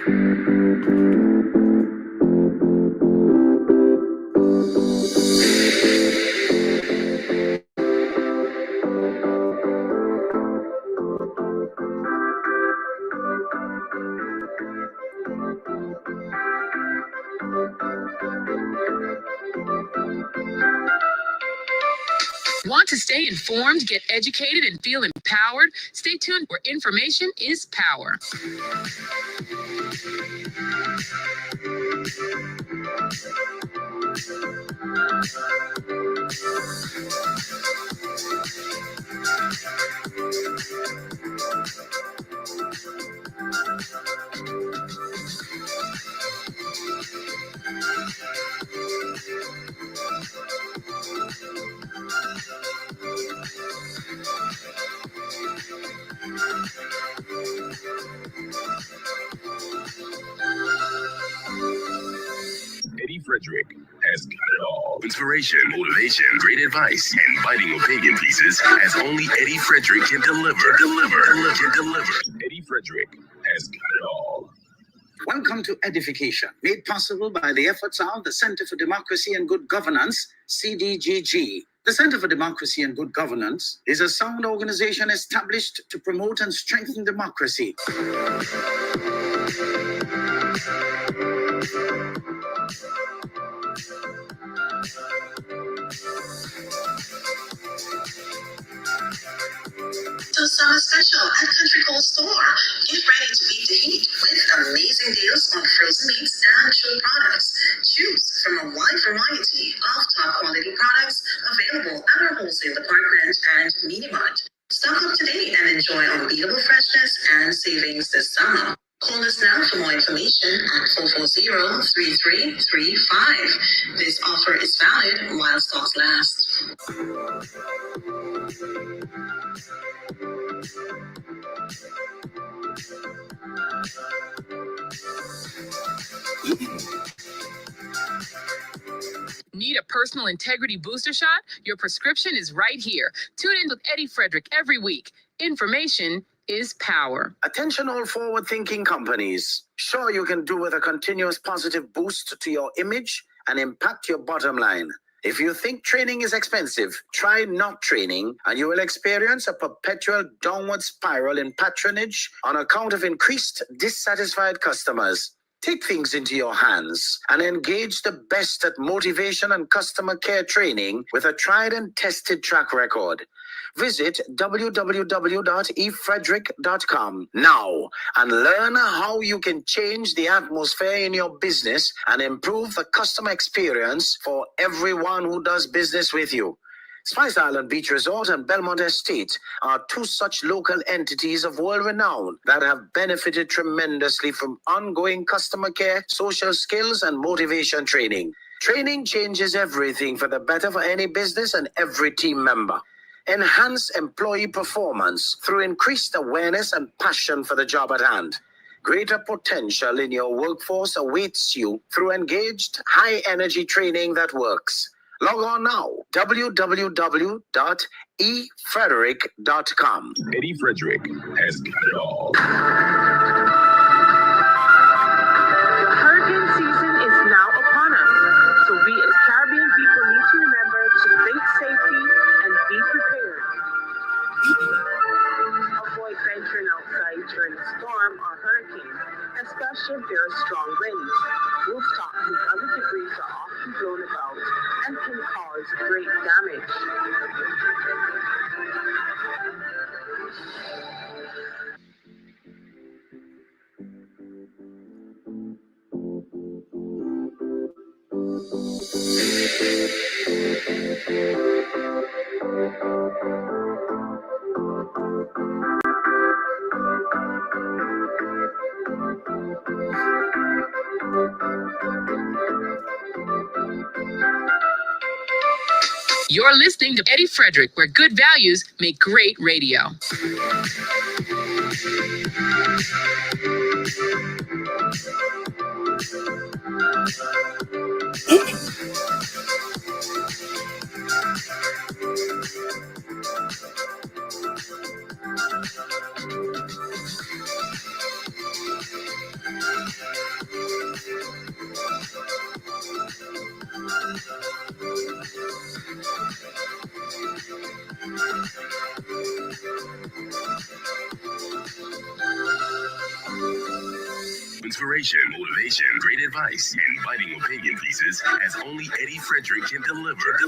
Want to stay informed, get educated, and feel empowered? Stay tuned where information is power. Eddie Frederick has got it all. Inspiration, motivation, great advice, and biting opinion pieces as only Eddie Frederick can deliver. Eddie Frederick has got it all. Welcome to EDDIE-FICATION, made possible by the efforts of the Center for Democracy and Good Governance, CDGG. The Center for Democracy and Good Governance is a sound organization established to promote and strengthen democracy. So summer special at Country Cold Store. Get ready to beat the heat with amazing deals on frozen meats and chilled products. Choose from a wide variety of top quality products available at our wholesale department and Mini Mart. Stock up today and enjoy unbeatable freshness and savings this summer. Call us now for more information at 440-3335. This offer is valid while stocks last. Need a personal integrity booster shot? Your prescription is right here. Tune in with Eddie Frederick every week. Information is power. Attention all forward-thinking companies. Sure, you can do with a continuous positive boost to your image and impact your bottom line. If you think training is expensive, try not training and you will experience a perpetual downward spiral in patronage on account of increased dissatisfied customers. Take things into your hands and engage the best at motivation and customer care training with a tried and tested track record. Visit www.efrederick.com now and learn how you can change the atmosphere in your business and improve the customer experience for everyone who does business with you. Spice Island Beach Resort and Belmont Estate are two such local entities of world renown that have benefited tremendously from ongoing customer care, social skills, and motivation training. Training changes everything for the better for any business and every team member. Enhance employee performance through increased awareness and passion for the job at hand. Greater potential in your workforce awaits you through engaged, high-energy training that works. Log on now, www.efrederick.com. Eddie Frederick has got it all. The hurricane season is now upon us, so we as Caribbean people need to remember to think safety and be prepared. Avoid venturing outside during a storm or hurricane, especially if there are strong winds. Rooftops and other debris are often blown about and can cause great damage. You're listening to Eddie Frederick, where good values make great radio. Inspiration, motivation, great advice, and biting opinion pieces as only Eddie Frederick can deliver.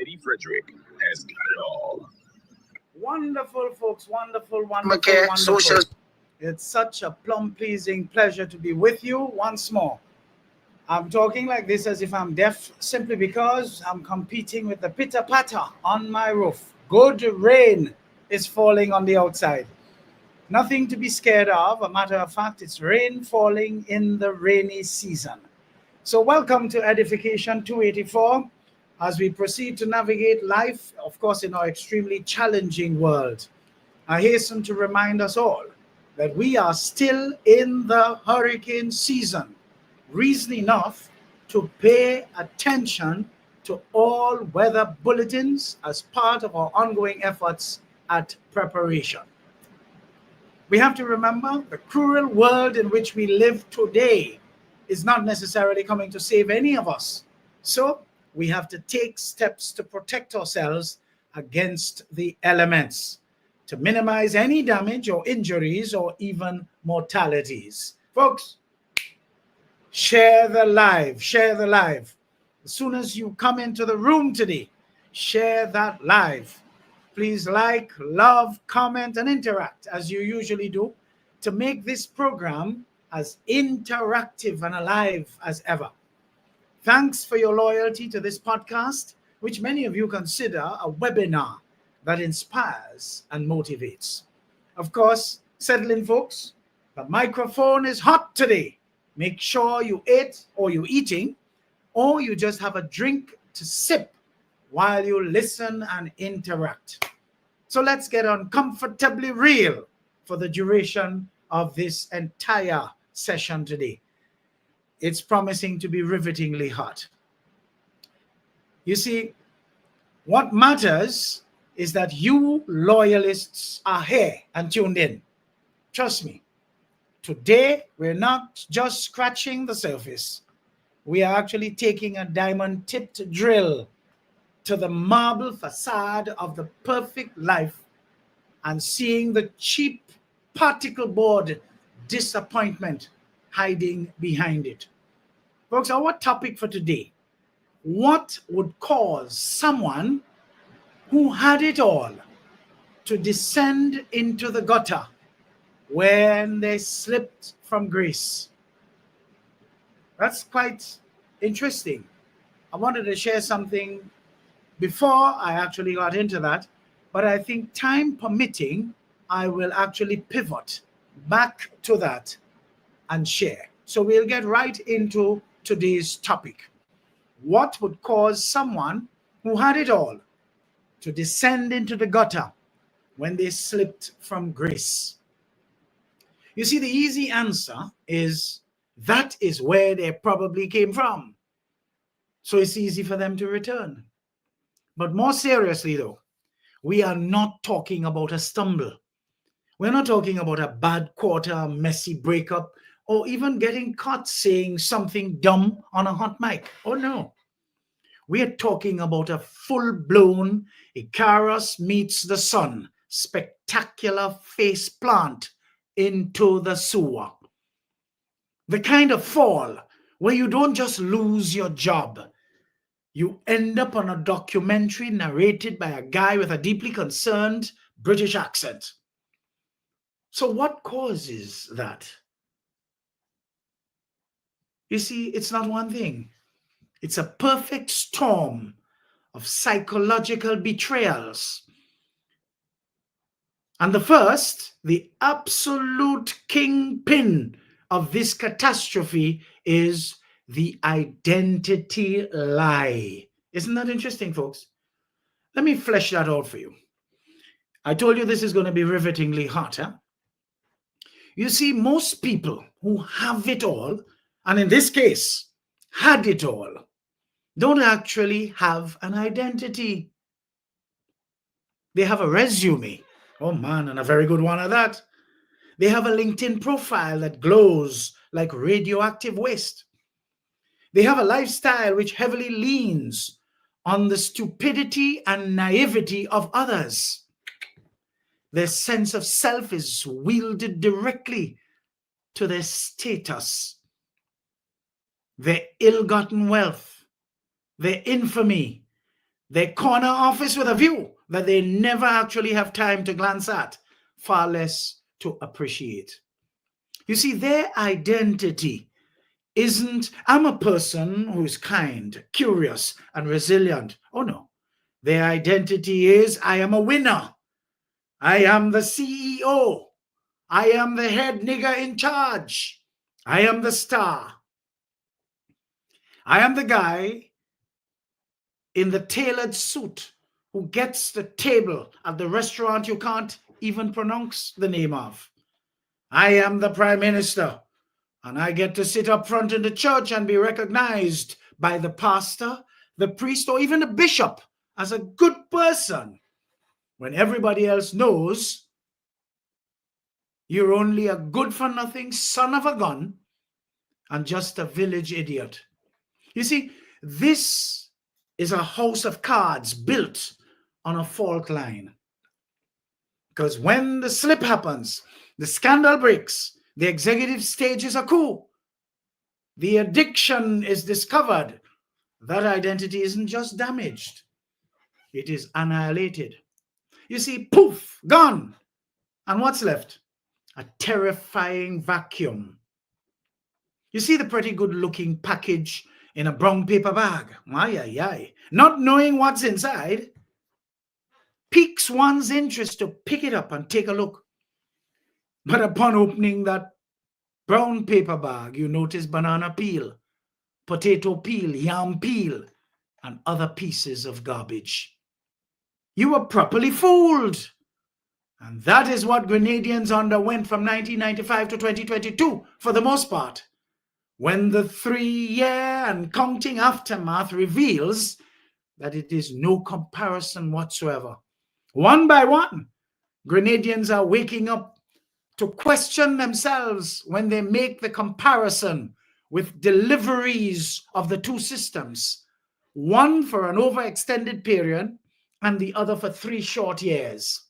Eddie Frederick has got it all. Wonderful, folks. Wonderful. Okay, social. It's such a plum-pleasing pleasure to be with you once more. I'm talking like this as if I'm deaf simply because I'm competing with the pitter-patter on my roof. Good rain is falling on the outside. Nothing to be scared of. A matter of fact, it's rain falling in the rainy season. So welcome to Edification 284 as we proceed to navigate life, of course, in our extremely challenging world. I hasten to remind us all that we are still in the hurricane season. Reason enough to pay attention to all weather bulletins as part of our ongoing efforts at preparation. We have to remember the cruel world in which we live today is not necessarily coming to save any of us. So we have to take steps to protect ourselves against the elements, to minimize any damage or injuries or even mortalities. Folks, share the live. As soon as you come into the room today, share that live. Please like, love, comment, and interact as you usually do to make this program as interactive and alive as ever. Thanks for your loyalty to this podcast, which many of you consider a webinar that inspires and motivates. Of course, settle in, folks. The microphone is hot today. Make sure you ate or you're eating, or you just have a drink to sip while you listen and interact. So let's get uncomfortably real for the duration of this entire session today. It's promising to be rivetingly hot. You see, what matters is that you loyalists are here and tuned in. Trust me, today we're not just scratching the surface. We are actually taking a diamond-tipped drill to the marble facade of the perfect life and seeing the cheap particle board disappointment hiding behind it. Folks, our topic for today: what would cause someone who had it all to descend into the gutter when they slipped from grace? That's quite interesting. I wanted to share something before I actually got into that, but I think time permitting, I will actually pivot back to that and share. So we'll get right into today's topic. What would cause someone who had it all to descend into the gutter when they slipped from grace? You see, the easy answer is that is where they probably came from. So it's easy for them to return. But more seriously, though, we are not talking about a stumble. We're not talking about a bad quarter, a messy breakup, or even getting caught saying something dumb on a hot mic. Oh, no. We are talking about a full-blown Icarus meets the sun, spectacular face plant into the sewer. The kind of fall where you don't just lose your job. You end up on a documentary narrated by a guy with a deeply concerned British accent. So what causes that? You see, it's not one thing. It's a perfect storm of psychological betrayals. And the first, the absolute kingpin of this catastrophe is the identity lie. Isn't that interesting, folks? Let me flesh that out for you. I told you this is going to be rivetingly hot. Huh? You see, most people who have it all, and in this case, had it all, don't actually have an identity. They have a resume. Oh man, and a very good one at that. They have a LinkedIn profile that glows like radioactive waste. They have a lifestyle which heavily leans on the stupidity and naivety of others. Their sense of self is wielded directly to their status, their ill-gotten wealth, their infamy, their corner office with a view that they never actually have time to glance at, far less to appreciate. You see, their identity isn't, I'm a person who's kind, curious, and resilient. Oh no. Their identity is, I am a winner. I am the CEO. I am the head nigger in charge. I am the star. I am the guy in the tailored suit who gets the table at the restaurant you can't even pronounce the name of. I am the prime minister, and I get to sit up front in the church and be recognized by the pastor, the priest, or even the bishop as a good person, when everybody else knows you're only a good-for-nothing son of a gun and just a village idiot. You see, this is a house of cards built on a fault line. Because when the slip happens, the scandal breaks, the executive stage is a coup, the addiction is discovered, that identity isn't just damaged, it is annihilated. You see, poof, gone. And what's left? A terrifying vacuum. You see the pretty good looking package in a brown paper bag. Ay, ay, ay. Not knowing what's inside piques one's interest to pick it up and take a look. But upon opening that brown paper bag, you notice banana peel, potato peel, yam peel, and other pieces of garbage. You were properly fooled. And that is what Grenadians underwent from 1995 to 2022, for the most part, when the 3-year and counting aftermath reveals that it is no comparison whatsoever. One by one, Grenadians are waking up to question themselves when they make the comparison with deliveries of the two systems, one for an overextended period and the other for 3 short years.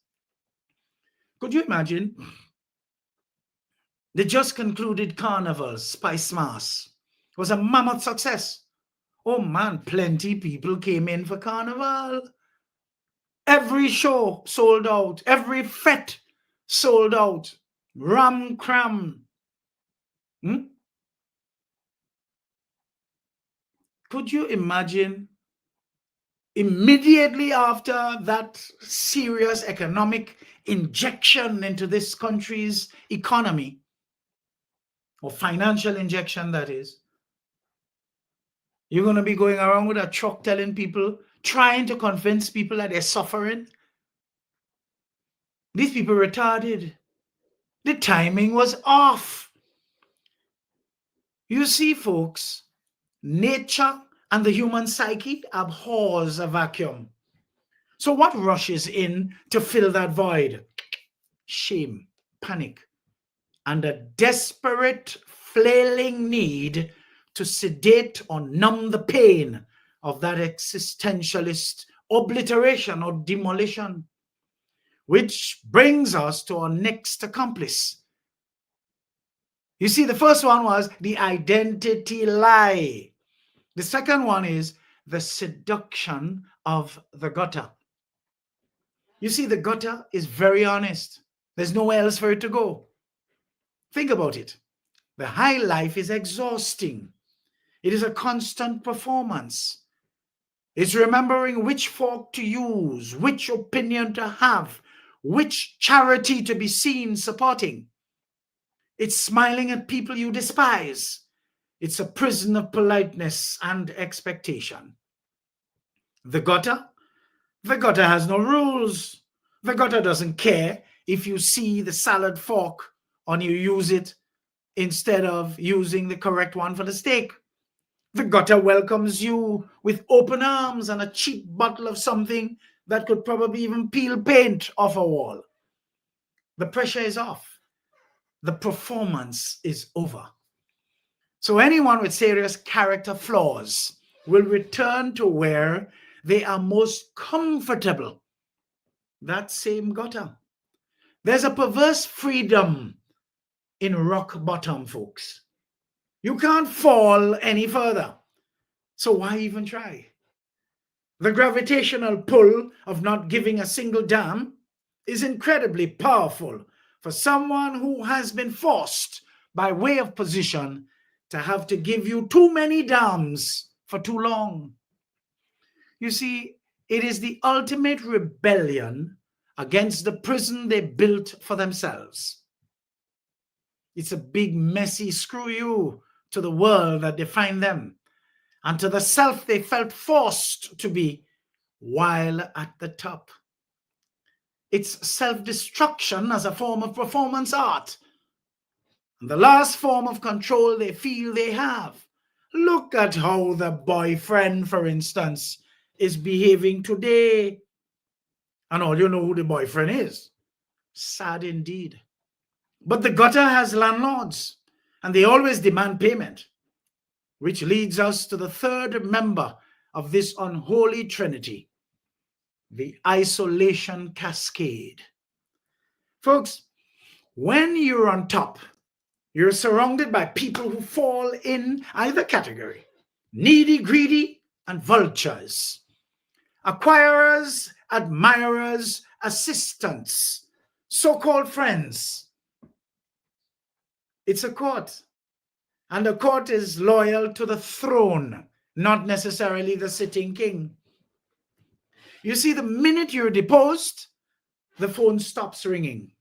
Could you imagine the just concluded Carnival Spice Mass was a mammoth success? Oh man, plenty people came in for Carnival. Every show sold out. Every fete sold out. Ram cram. Could you imagine immediately after that serious economic injection into this country's economy, or financial injection that is, you're going to be going around with a truck telling people, trying to convince people that they're suffering? These people retarded. The timing was off. You see, folks, nature and the human psyche abhors a vacuum. So what rushes in to fill that void? Shame, panic, and a desperate, flailing need to sedate or numb the pain of that existentialist obliteration or demolition. Which brings us to our next accomplice. You see, the first one was the identity lie. The second one is the seduction of the gutter. You see, the gutter is very honest. There's nowhere else for it to go. Think about it. The high life is exhausting. It is a constant performance. It's remembering which fork to use, which opinion to have, which charity to be seen supporting. It's smiling at people you despise. It's a prison of politeness and expectation. The gutter has no rules. The gutter doesn't care if you see the salad fork and you use it instead of using the correct one for the steak. The gutter welcomes you with open arms and a cheap bottle of something that could probably even peel paint off a wall. The pressure is off. The performance is over. So anyone with serious character flaws will return to where they are most comfortable. That same gutter. There's a perverse freedom in rock bottom, folks. You can't fall any further. So why even try? The gravitational pull of not giving a single damn is incredibly powerful for someone who has been forced by way of position to have to give you too many damns for too long. You see, it is the ultimate rebellion against the prison they built for themselves. It's a big, messy screw you to the world that defined them and to the self they felt forced to be while at the top. It's self-destruction as a form of performance art, and the last form of control they feel they have. Look at how the boyfriend, for instance, is behaving today. And all you know who the boyfriend is. Sad indeed. But the gutter has landlords, and they always demand payment, which leads us to the third member of this unholy trinity, the isolation cascade. Folks, when you're on top, you're surrounded by people who fall in either category: needy, greedy, and vultures, acquirers, admirers, assistants, so-called friends. It's a court, and the court is loyal to the throne, not necessarily the sitting king. You see, the minute you're deposed, the phone stops ringing.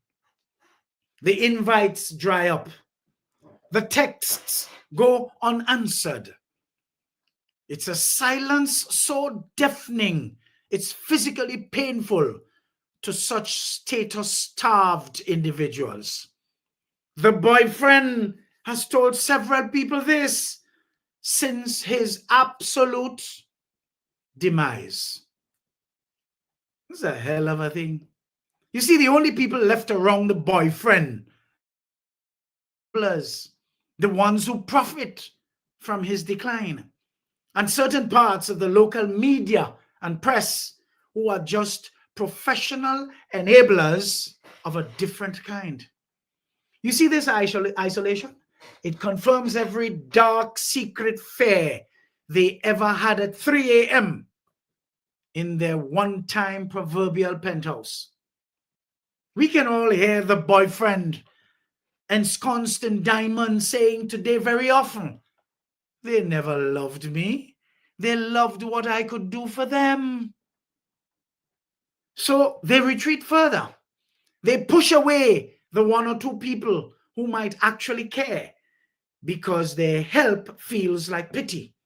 The invites dry up. The texts go unanswered. It's a silence so deafening, it's physically painful to such status-starved individuals. The boyfriend has told several people this since his absolute demise. It's a hell of a thing. You see, the only people left around the boyfriend, the ones who profit from his decline, and certain parts of the local media and press who are just professional enablers of a different kind. You see this isolation? It confirms every dark secret fear they ever had at 3 a.m. in their one-time proverbial penthouse. We can all hear the boyfriend ensconced in diamonds saying today very often, "They never loved me. They loved what I could do for them." So they retreat further. They push away the one or two people who might actually care because their help feels like pity.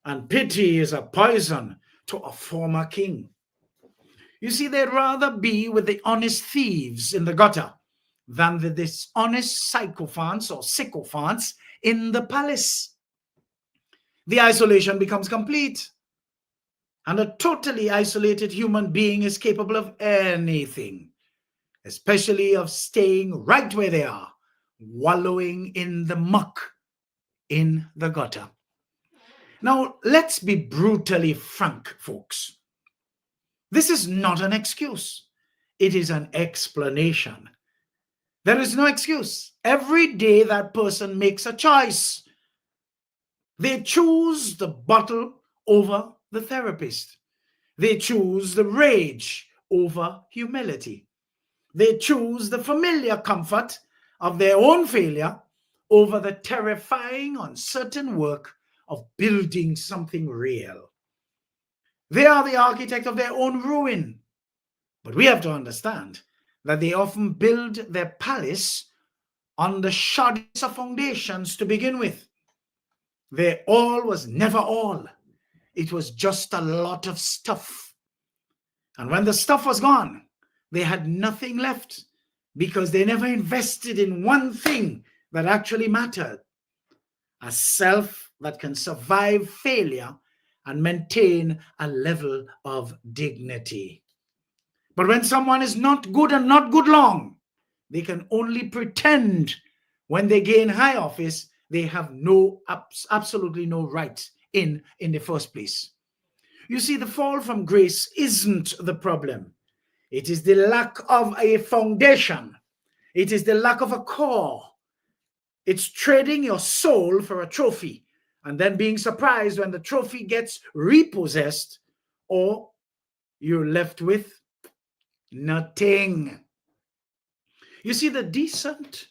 And pity is a poison to a former king. You see, they'd rather be with the honest thieves in the gutter than the dishonest sycophants or sycophants in the palace. The isolation becomes complete, and a totally isolated human being is capable of anything, especially of staying right where they are, wallowing in the muck in the gutter. Now, let's be brutally frank, folks. This is not an excuse. It is an explanation. There is no excuse. Every day that person makes a choice. They choose the bottle over the therapist. They choose the rage over humility. They choose the familiar comfort of their own failure over the terrifying, uncertain work of building something real. They are the architect of their own ruin. But we have to understand that they often build their palace on the shoddiest of foundations to begin with. Their all was never all. It was just a lot of stuff. And when the stuff was gone, they had nothing left because they never invested in one thing that actually mattered: a self that can survive failure and maintain a level of dignity. But when someone is not good and not good long, they can only pretend when they gain high office they have absolutely no right in the first place. You see, the fall from grace isn't the problem. It is the lack of a foundation. It is the lack of a core. It's trading your soul for a trophy and then being surprised when the trophy gets repossessed or you're left with nothing. You see, the descent,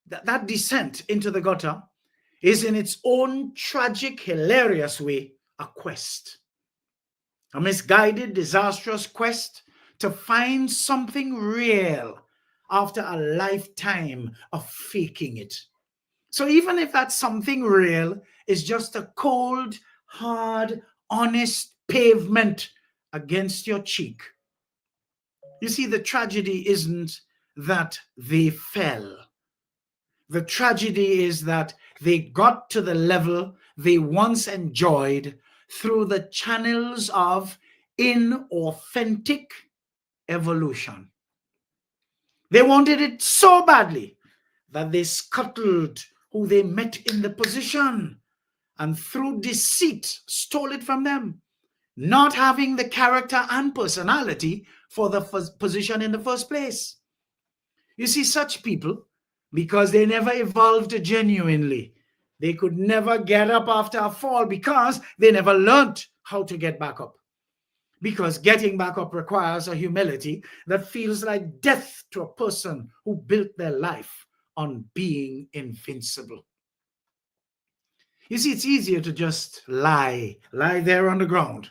that descent into the gutter is in its own tragic, hilarious way a quest. A misguided, disastrous quest to find something real after a lifetime of faking it. So even if that something real is just a cold, hard, honest pavement against your cheek. You see, the tragedy isn't that they fell. The tragedy is that they got to the level they once enjoyed through the channels of inauthentic evolution. They wanted it so badly that they scuttled who they met in the position and through deceit stole it from them, not having the character and personality for the position in the first place. You see, such people, because they never evolved genuinely, they could never get up after a fall because they never learned how to get back up. Because getting back up requires a humility that feels like death to a person who built their life on being invincible. You see, it's easier to just lie there on the ground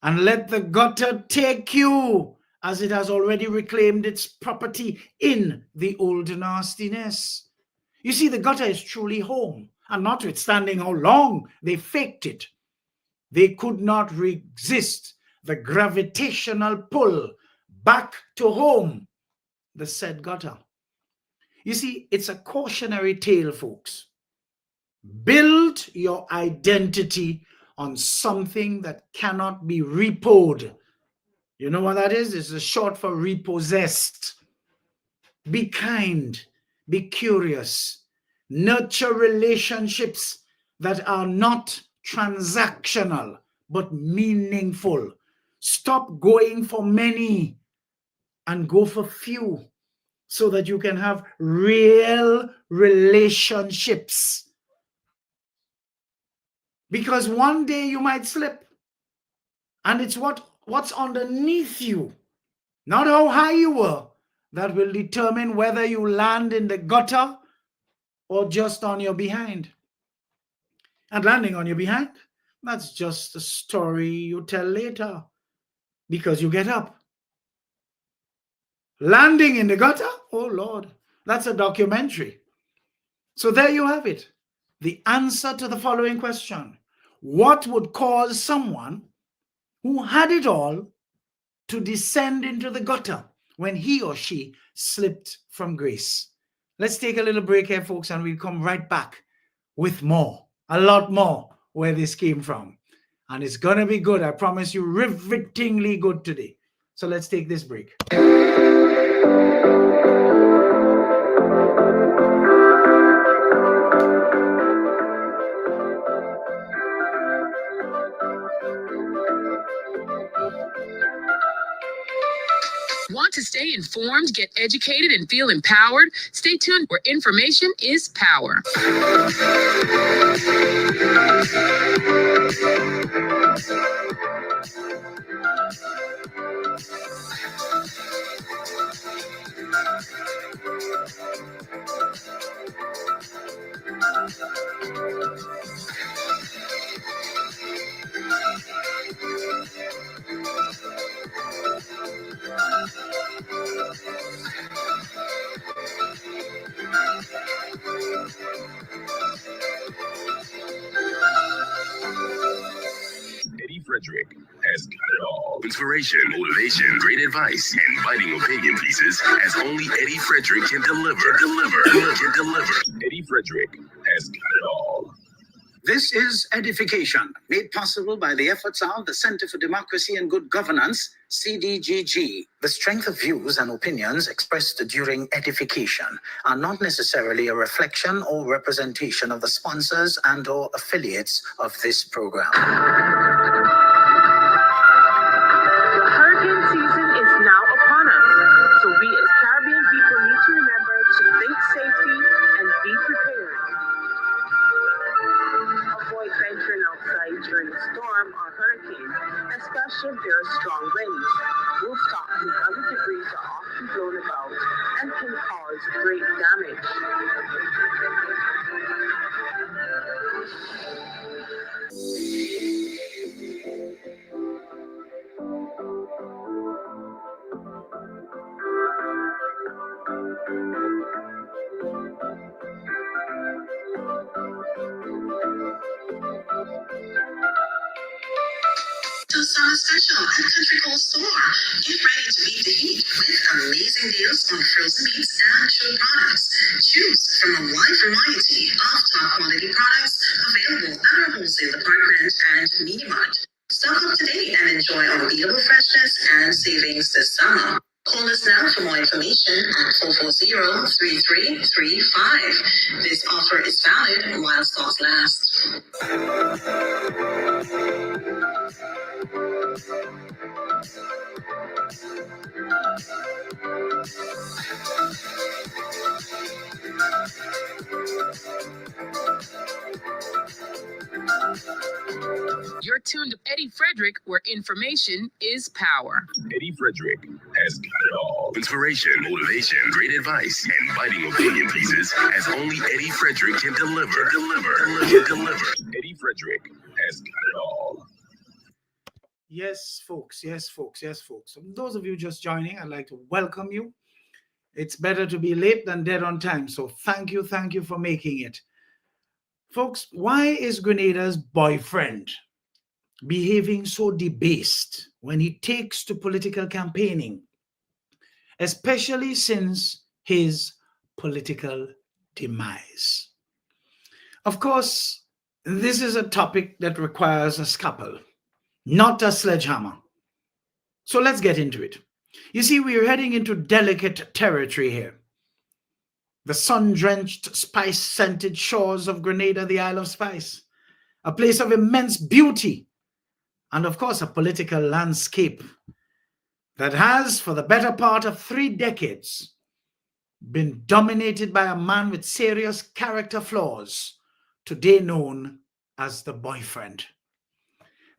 and let the gutter take you as it has already reclaimed its property in the old nastiness. You see, the gutter is truly home, and notwithstanding how long they faked it, they could not resist the gravitational pull back to home, the said gutter. You see, it's a cautionary tale, folks. Build your identity on something that cannot be repoed. You know what that is? It's a short for repossessed. Be kind, be curious, nurture relationships that are not transactional but meaningful. Stop going for many and go for few so that you can have real relationships. Because one day you might slip, and it's what's underneath you, not how high you were, that will determine whether you land in the gutter or just on your behind. And landing on your behind, that's just a story you tell later because you get up. Landing in the gutter, oh Lord, that's a documentary. So there you have it. The answer to the following question: what would cause someone who had it all to descend into the gutter when he or she slipped from grace? Let's take a little break here, folks, and we'll come right back with more, a lot more, where this came from. And it's going to be good. I promise you, rivetingly good today. So let's take this break. Want to stay informed, get educated, and feel empowered? Stay tuned, where information is power. Eddie Frederick has got it all. Inspiration, motivation, great advice, and biting opinion pieces as only Eddie Frederick can deliver. Eddie Frederick has got it all. This is EDDIE-FICATION, made possible by the efforts of the Center for Democracy and Good Governance, CDGG. The strength of views and opinions expressed during edification are not necessarily a reflection or representation of the sponsors and/or affiliates of this program. The hurricane season is cause great damage. To summer special at Country Cold Store. Get ready to beat the heat with amazing deals on frozen meats and chilled products. Choose from a wide variety of top quality products available at our wholesale department and mini mart. Stock up today and enjoy unbeatable freshness and savings this summer. Call us now for more information at 440-3335. This offer is valid while stocks last. You're tuned to Eddie Frederick, where information is power. Eddie Frederick has got it all. Inspiration, motivation, great advice, and biting opinion pieces as only Eddie Frederick can deliver. Eddie Frederick has got it all. Yes, folks. Yes, folks. Yes, folks. Those of you just joining, I'd like to welcome you. It's better to be late than dead on time. So thank you for making it. Folks, why is Grenada's boyfriend behaving so debased when he takes to political campaigning, especially since his political demise? Of course, this is a topic that requires a scalpel, not a sledgehammer. So let's get into it. You see, we are heading into delicate territory here. The sun-drenched, spice-scented shores of Grenada, the Isle of Spice, a place of immense beauty, and of course a political landscape that has, for the better part of 3 decades, been dominated by a man with serious character flaws, today known as the boyfriend.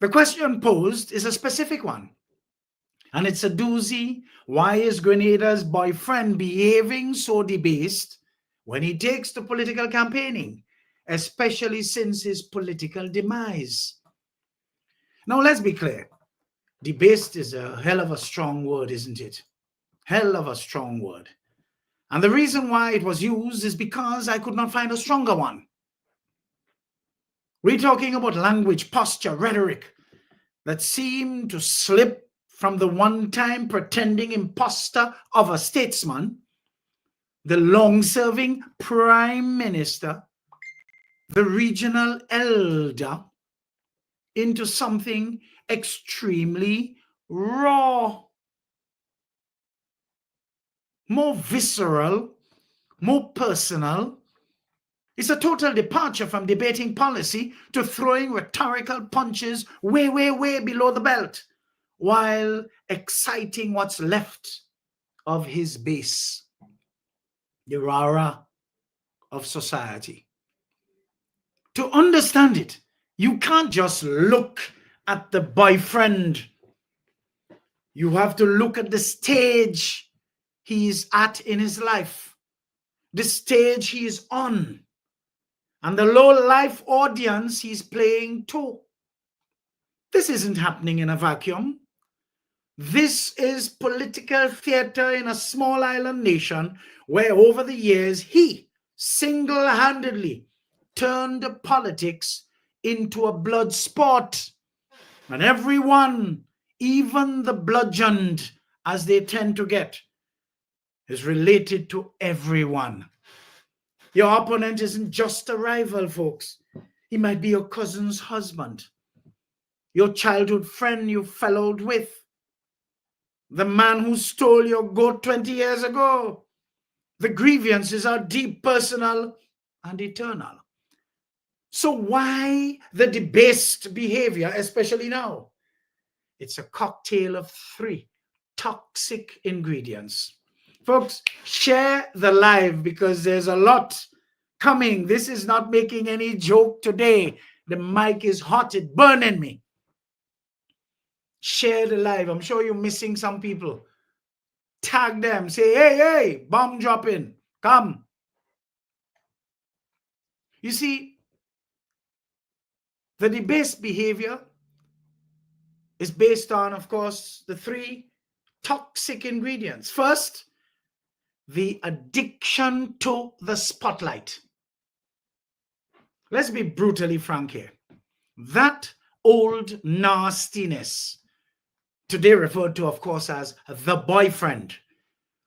The question posed is a specific one, and it's a doozy. Why is Grenada's boyfriend behaving so debased when he takes to political campaigning, especially since his political demise? Now, let's be clear. Debased is a hell of a strong word, isn't it? Hell of a strong word. And the reason why it was used is because I could not find a stronger one. We're talking about language, posture, rhetoric that seemed to slip from the one-time pretending imposter of a statesman, the long-serving prime minister, the regional elder, into something extremely raw, more visceral, more personal. It's a total departure from debating policy to throwing rhetorical punches way, way, way below the belt, while exciting what's left of his base, the rara of society. To understand it, you can't just look at the boyfriend. You have to look at the stage he's at in his life, the stage he is on, and the low-life audience he's playing to. This isn't happening in a vacuum. This is political theater in a small island nation where over the years he single-handedly turned politics into a blood sport. And everyone, even the bludgeoned, as they tend to get, is related to everyone. Your opponent isn't just a rival, folks. He might be your cousin's husband, your childhood friend you fellowed with, the man who stole your goat 20 years ago. The grievances are deep, personal, and eternal. So why the debased behavior, especially now? It's a cocktail of 3 toxic ingredients. Folks, share the live because there's a lot coming. This is not making any joke today. The mic is hot, it's burning me. Share the live. I'm sure you're missing some people. Tag them. Say, hey, bomb dropping. Come. You see, the debased behavior is based on, of course, the three toxic ingredients. First, the addiction to the spotlight. Let's be brutally frank here. That old nastiness, today referred to, of course, as the boyfriend,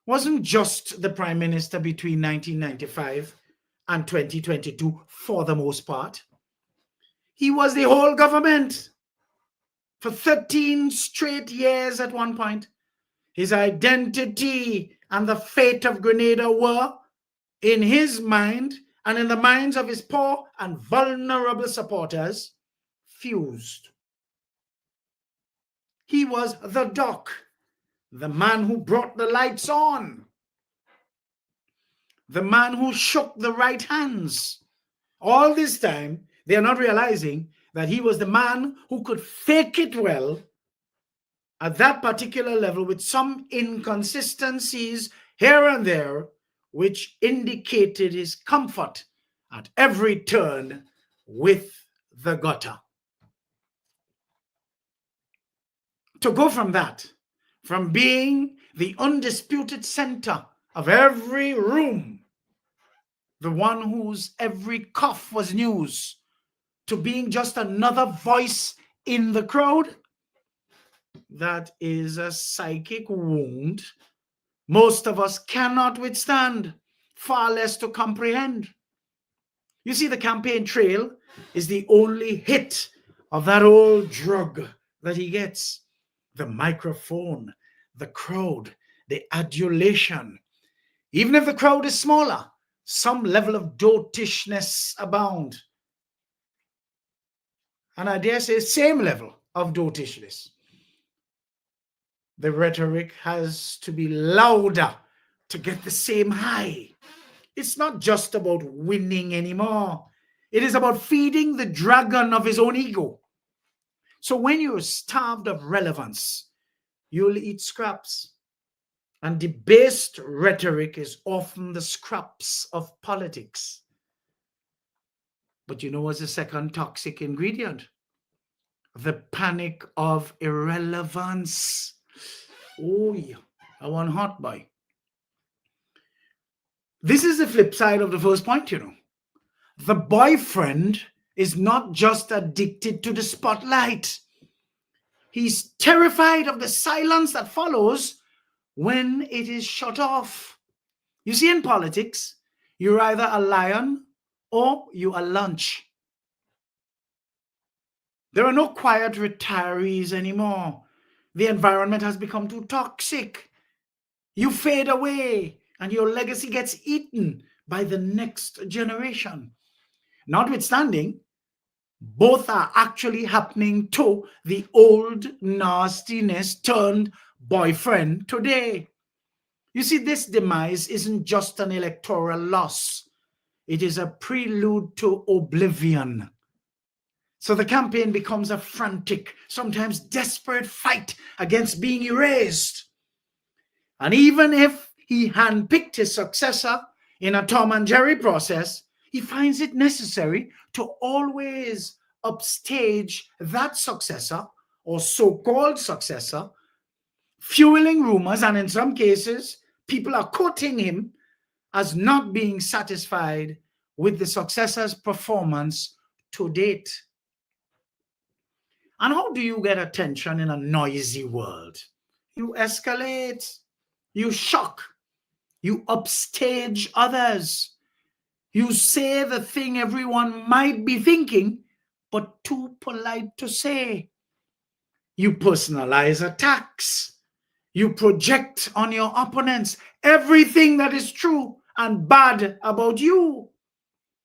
wasn't just the prime minister between 1995 and 2022 for the most part. He was the whole government for 13 straight years at one point. His identity and the fate of Grenada were, in his mind and in the minds of his poor and vulnerable supporters, fused. He was the doc, the man who brought the lights on, the man who shook the right hands. All this time, they are not realizing that he was the man who could fake it well at that particular level with some inconsistencies here and there, which indicated his comfort at every turn with the gutter. To go from that, from being the undisputed center of every room, the one whose every cough was news, to being just another voice in the crowd, that is a psychic wound most of us cannot withstand, far less to comprehend. You see, the campaign trail is the only hit of that old drug that he gets. The microphone, the crowd, the adulation. Even if the crowd is smaller, some level of dotishness abound. And I dare say, same level of dotishness. The rhetoric has to be louder to get the same high. It's not just about winning anymore. It is about feeding the dragon of his own ego. So when you're starved of relevance, you'll eat scraps. And debased rhetoric is often the scraps of politics. But you know what's the second toxic ingredient? The panic of irrelevance. Oh yeah, I want hot boy. This is the flip side of the first point, you know. The boyfriend is not just addicted to the spotlight. He's terrified of the silence that follows when it is shut off. You see, in politics, you're either a lion or you are lunch. There are no quiet retirees anymore. The environment has become too toxic. You fade away and your legacy gets eaten by the next generation. Notwithstanding, both are actually happening to the old nastiness turned boyfriend today. You see, this demise isn't just an electoral loss. It is a prelude to oblivion. So the campaign becomes a frantic, sometimes desperate fight against being erased. And even if he handpicked his successor in a Tom and Jerry process, he finds it necessary to always upstage that successor or so-called successor, fueling rumors, and in some cases, people are quoting him as not being satisfied with the successor's performance to date. And how do you get attention in a noisy world? You escalate, you shock, you upstage others. You say the thing everyone might be thinking, but too polite to say. You personalize attacks. You project on your opponents everything that is true and bad about you.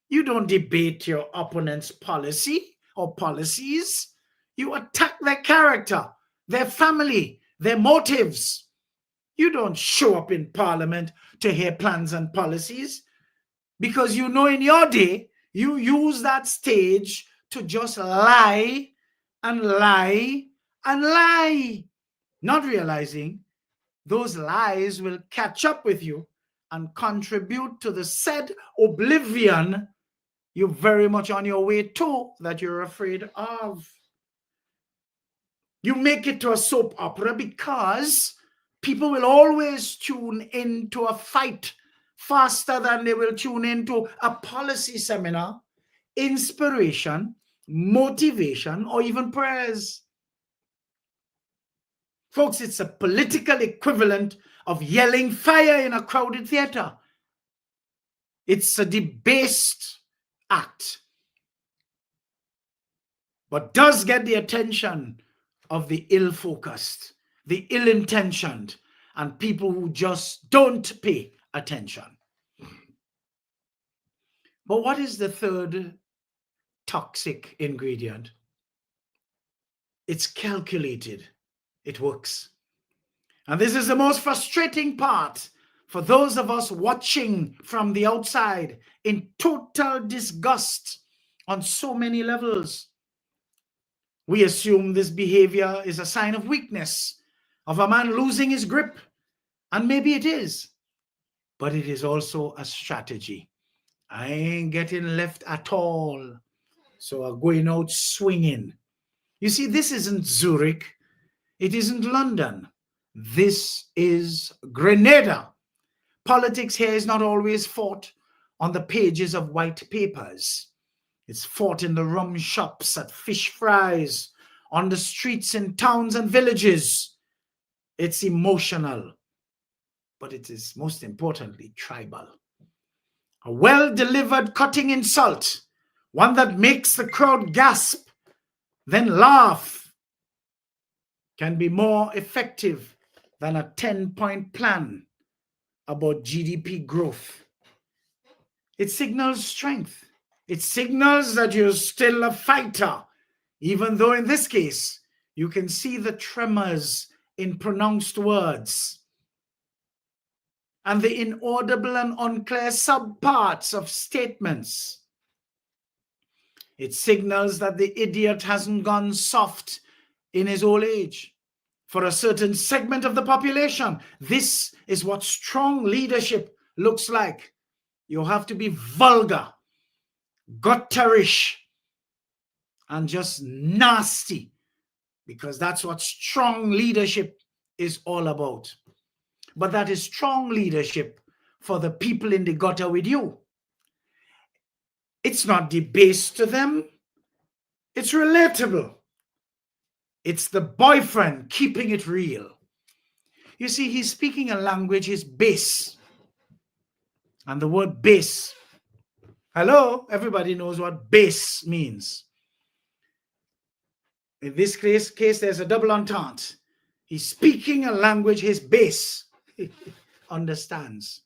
You don't debate your opponent's policy or policies. You attack their character, their family, their motives. You don't show up in Parliament to hear plans and policies because you know in your day, you use that stage to just lie and lie and lie, not realizing those lies will catch up with you and contribute to the said oblivion you're very much on your way to, that you're afraid of. You make it to a soap opera because people will always tune into a fight faster than they will tune into a policy seminar, inspiration, motivation, or even prayers. Folks, it's a political equivalent of yelling fire in a crowded theater. It's a debased act, but does get the attention of the ill-focused, the ill-intentioned, and people who just don't pay attention. But what is the third toxic ingredient? It's calculated. It works. And this is the most frustrating part for those of us watching from the outside in total disgust on so many levels. We assume this behavior is a sign of weakness, of a man losing his grip. And maybe it is, but it is also a strategy. I ain't getting left at all, so I'm going out swinging. You see, this isn't Zurich. It isn't London. This is Grenada. Politics here is not always fought on the pages of white papers. It's fought in the rum shops, at fish fries, on the streets in towns and villages. It's emotional, but it is most importantly tribal. A well-delivered cutting insult, one that makes the crowd gasp, then laugh, can be more effective than a 10-point plan about GDP growth. It signals strength. It signals that you're still a fighter, even though in this case, you can see the tremors in pronounced words and the inaudible and unclear subparts of statements. It signals that the idiot hasn't gone soft in his old age. For a certain segment of the population, this is what strong leadership looks like. You have to be vulgar, gutterish, and just nasty, because that's what strong leadership is all about. But that is strong leadership for the people in the gutter with you. It's not debased to them. It's relatable. It's the boyfriend keeping it real. You see, he's speaking a language, his base. And the word base, hello, everybody knows what base means. In this case, there's a double entente. He's speaking a language his base understands.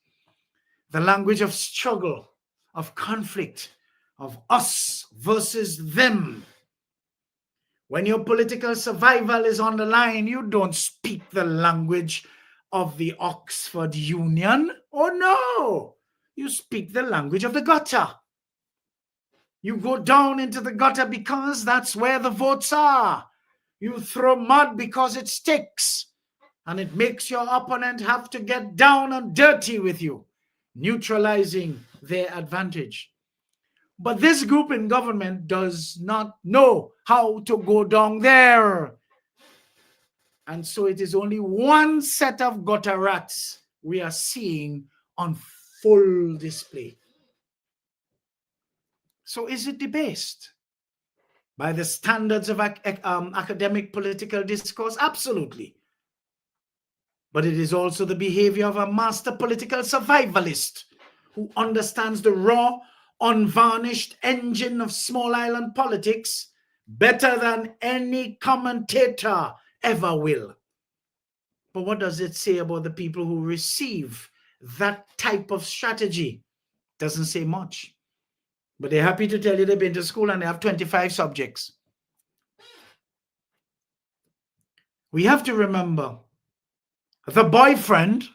The language of struggle, of conflict, of us versus them. When your political survival is on the line, you don't speak the language of the Oxford Union. Oh no, you speak the language of the gutter. You go down into the gutter because that's where the votes are. You throw mud because it sticks, and it makes your opponent have to get down and dirty with you, neutralizing their advantage. But this group in government does not know how to go down there. And so it is only one set of gutter rats we are seeing on full display. So is it debased by the standards of academic political discourse? Absolutely. But it is also the behavior of a master political survivalist who understands the raw, unvarnished engine of small island politics better than any commentator ever will. But what does it say about the people who receive that type of strategy? Doesn't say much. But they're happy to tell you they've been to school and they have 25 subjects. We have to remember the boyfriend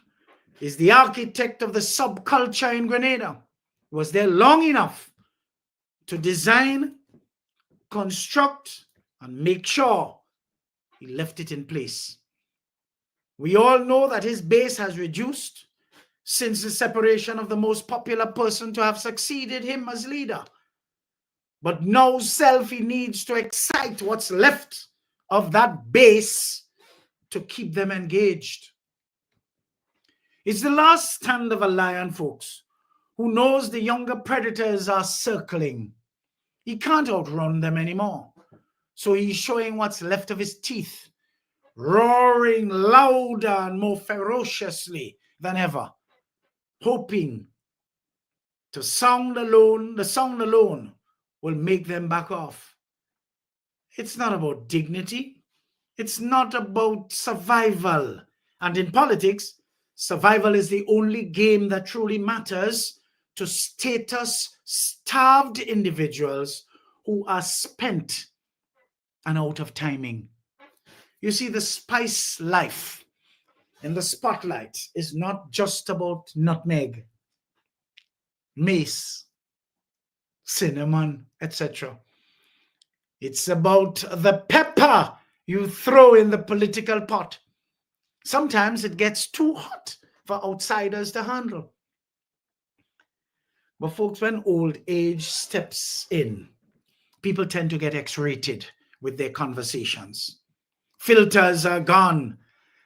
is the architect of the subculture in Grenada. He was there long enough to design, construct, and make sure he left it in place. We all know that his base has reduced. since the separation of the most popular person to have succeeded him as leader. But now he needs to excite what's left of that base to keep them engaged. It's the last stand of a lion, folks, who knows the younger predators are circling. He can't outrun them anymore. So he's showing what's left of his teeth, roaring louder and more ferociously than ever, hoping to sound alone. The sound alone will make them back off. It's not about dignity. It's not about survival. And in politics, survival is the only game that truly matters to status-starved individuals who are spent and out of timing. You see, the spice life in the spotlight is not just about nutmeg, mace, cinnamon, etc. It's about the pepper you throw in the political pot. Sometimes it gets too hot for outsiders to handle. But folks, when old age steps in, people tend to get X-rated with their conversations. Filters are gone.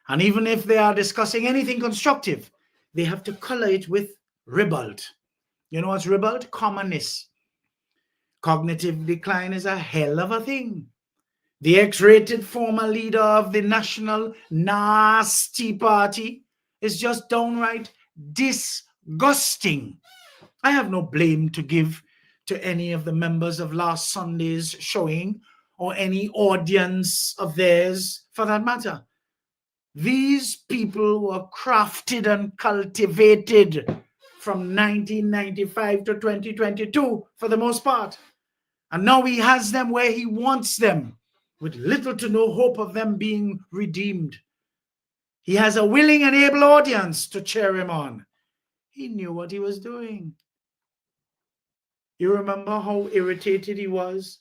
And even if they are discussing anything constructive, they have to color it with ribald. You know what's ribald? Commonness. Cognitive decline is a hell of a thing. The X-rated former leader of the National Nasty Party is just downright disgusting. I have no blame to give to any of the members of last Sunday's showing or any audience of theirs for that matter. These people were crafted and cultivated from 1995 to 2022 for the most part. And now he has them where he wants them, with little to no hope of them being redeemed. He has a willing and able audience to cheer him on. He knew what he was doing. You remember how irritated he was?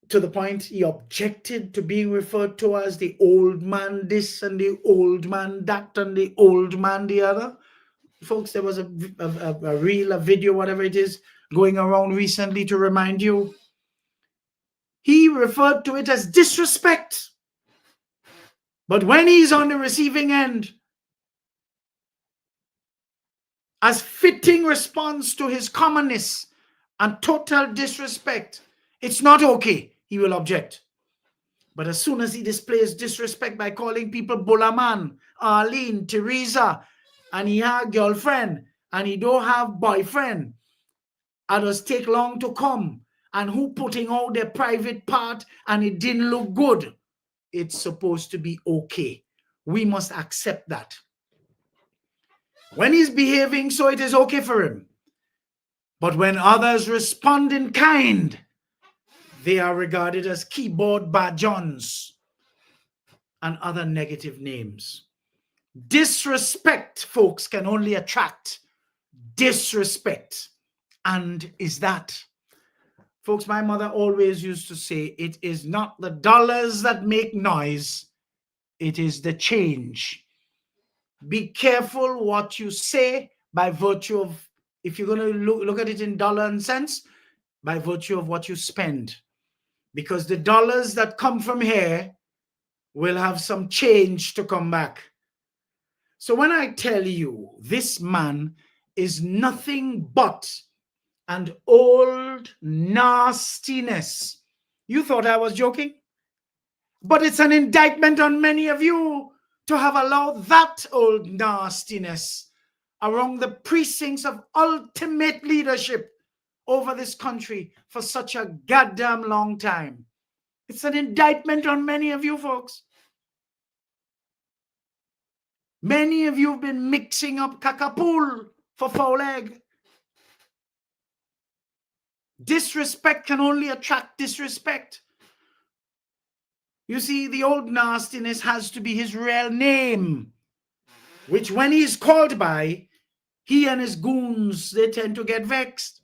To the point he objected to being referred to as the old man this and the old man that and the old man the other. Folks, there was a reel, a video, whatever it is, going around recently to remind you. He referred to it as disrespect. But when he's on the receiving end, as fitting response to his commonness and total disrespect, it's not okay, he will object. But as soon as he displays disrespect by calling people Bulaman, Arlene, Teresa, and he have girlfriend, and he don't have boyfriend, and does take long to come, and who putting out their private part and it didn't look good, it's supposed to be okay. We must accept that. When he's behaving so, it is okay for him. But when others respond in kind, they are regarded as keyboard bajons and other negative names. Disrespect, folks, can only attract disrespect. And is that? Folks, my mother always used to say, it is not the dollars that make noise, it is the change. Be careful what you say by virtue of, if you're going to look at it in dollar and cents, by virtue of what you spend. Because the dollars that come from here will have some change to come back. So when I tell you this man is nothing but an old nastiness, you thought I was joking? But it's an indictment on many of you to have allowed that old nastiness around the precincts of ultimate leadership over this country for such a goddamn long time. It's an indictment on many of you folks. Many of you have been mixing up kakapool for foul egg. Disrespect can only attract disrespect. You see, the old nastiness has to be his real name, which when he's called by, he and his goons, they tend to get vexed.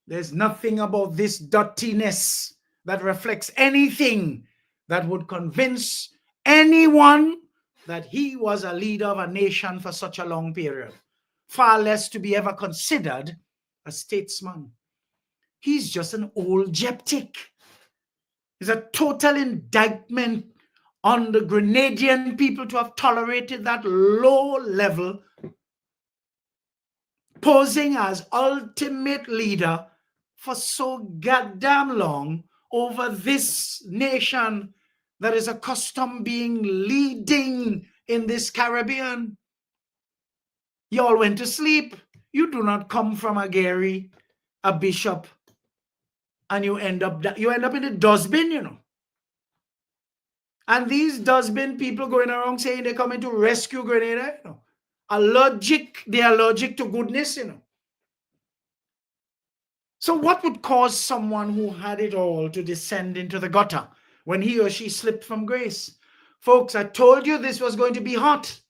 There's nothing about this dirtiness that reflects anything that would convince anyone that he was a leader of a nation for such a long period, far less to be ever considered a statesman. He's just an old gyptic. It's a total indictment on the Grenadian people to have tolerated that low level, posing as ultimate leader for so goddamn long over this nation that is accustomed being leading in this Caribbean. Y'all went to sleep. You do not come from a Gary, a bishop, and you end up in the dustbin, you know. And these dustbin people going around saying they're coming to rescue Grenada, you know. They are allergic to goodness, you know. So what would cause someone who had it all to descend into the gutter when he or she slipped from grace? Folks, I told you this was going to be hot.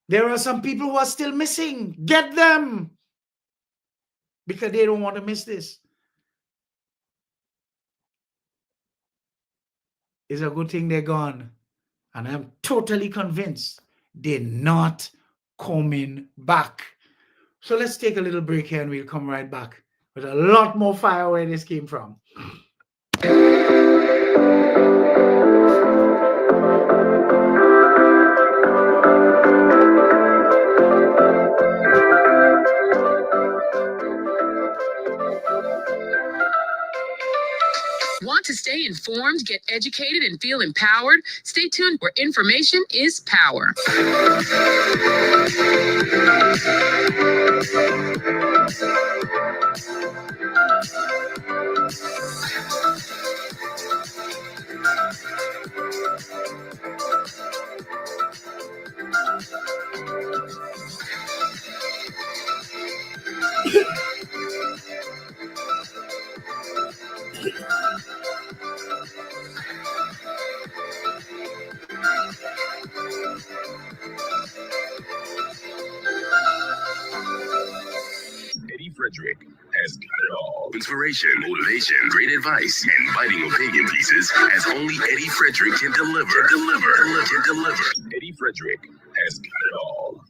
There are some people who are still missing. Get them, because they don't want to miss this. It's a good thing they're gone. And I'm totally convinced they're not coming back. So let's take a little break here and we'll come right back with a lot more fire where this came from. Want to stay informed, get educated, and feel empowered? Stay tuned, where information is power. Eddie Frederick has got it all. Inspiration, motivation, great advice, and biting opinion pieces as only Eddie Frederick can deliver. Eddie Frederick has got it all.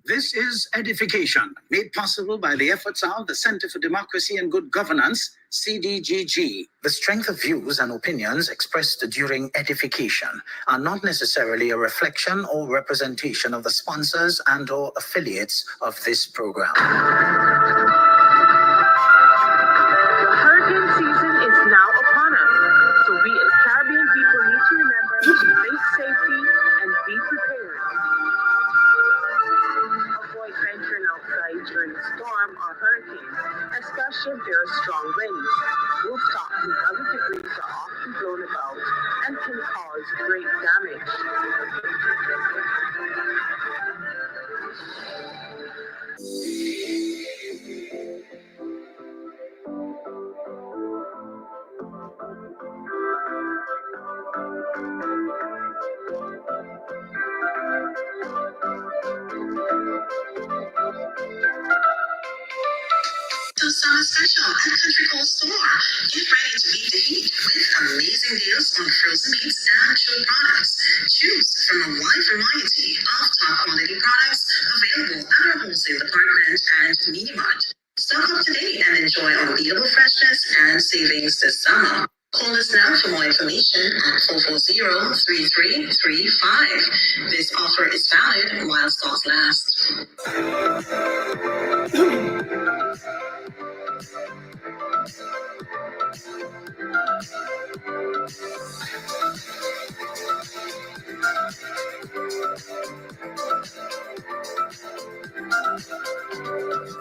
This is EDDIE-FICATION, made possible by the efforts of the Center for Democracy and Good Governance, CDGG. The strength of views and opinions expressed during EDDIE-FICATION are not necessarily a reflection or representation of the sponsors and/or affiliates of this program. Hurricane season is now upon us, so we as Caribbean people need to remember to face safety and be prepared. Avoid venturing outside during a storm or hurricane, especially if there are strong winds. Rooftops and other debris are often blown about and can cause great damage. So summer special at Country Cold Store. Get ready to beat the heat with amazing deals on frozen meats and chilled products. Choose from a wide variety of top quality products available at our wholesale department and mini mart. Stock up today and enjoy unbeatable freshness and savings this summer. Call us now for more information at 440-3335. This offer is valid while stocks last.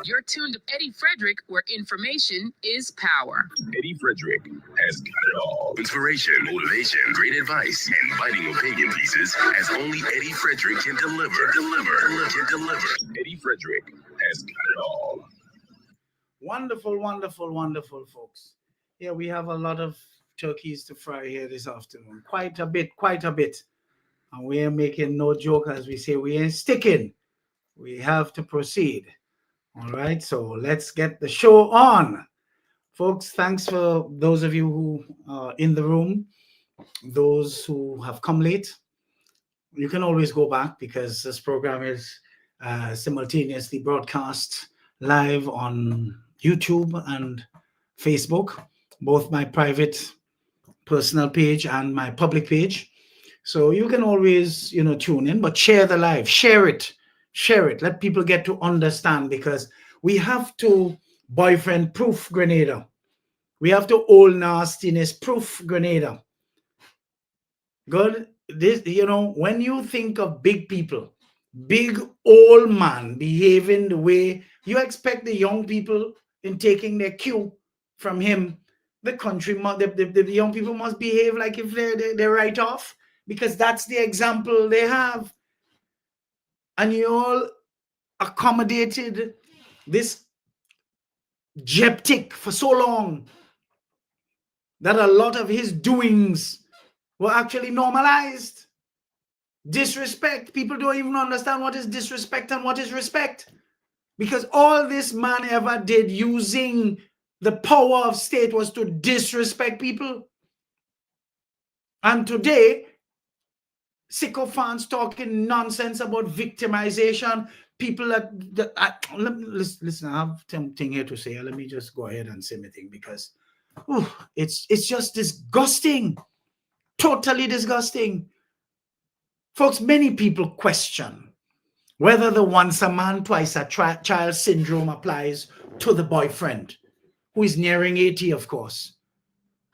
You're tuned to Eddie Frederick, where information is power. Eddie Frederick has got it all. Inspiration, motivation, great advice, and biting opinion pieces as only Eddie Frederick can deliver. Eddie Frederick has got it all. Wonderful, wonderful, wonderful, folks. Yeah, we have a lot of turkeys to fry here this afternoon. Quite a bit. And we ain't making no joke, as we say, we ain't sticking. We have to proceed. All right, so let's get the show on. Folks, thanks for those of you who are in the room, those who have come late. You can always go back because this program is simultaneously broadcast live on YouTube and Facebook, both my private personal page and my public page. So you can always, tune in, but share the live, share it, let people get to understand, because we have to boyfriend proof Grenada. We have to old nastiness proof Grenada. Good. This, when you think of big people, big old man behaving the way you expect the young people in taking their cue from him, the country, the young people must behave like if they're right off, because that's the example they have. And you all accommodated this Jeptic for so long that a lot of his doings were actually normalized. Disrespect. People don't even understand what is disrespect and what is respect, because all this man ever did using the power of state was to disrespect people. And today, sycophants talking nonsense about victimization. People listen, I have something here to say. Let me just go ahead and say my thing, because it's just disgusting. Totally disgusting. Folks, many people question whether the once a man, twice a child syndrome applies to the boyfriend, who is nearing 80, of course,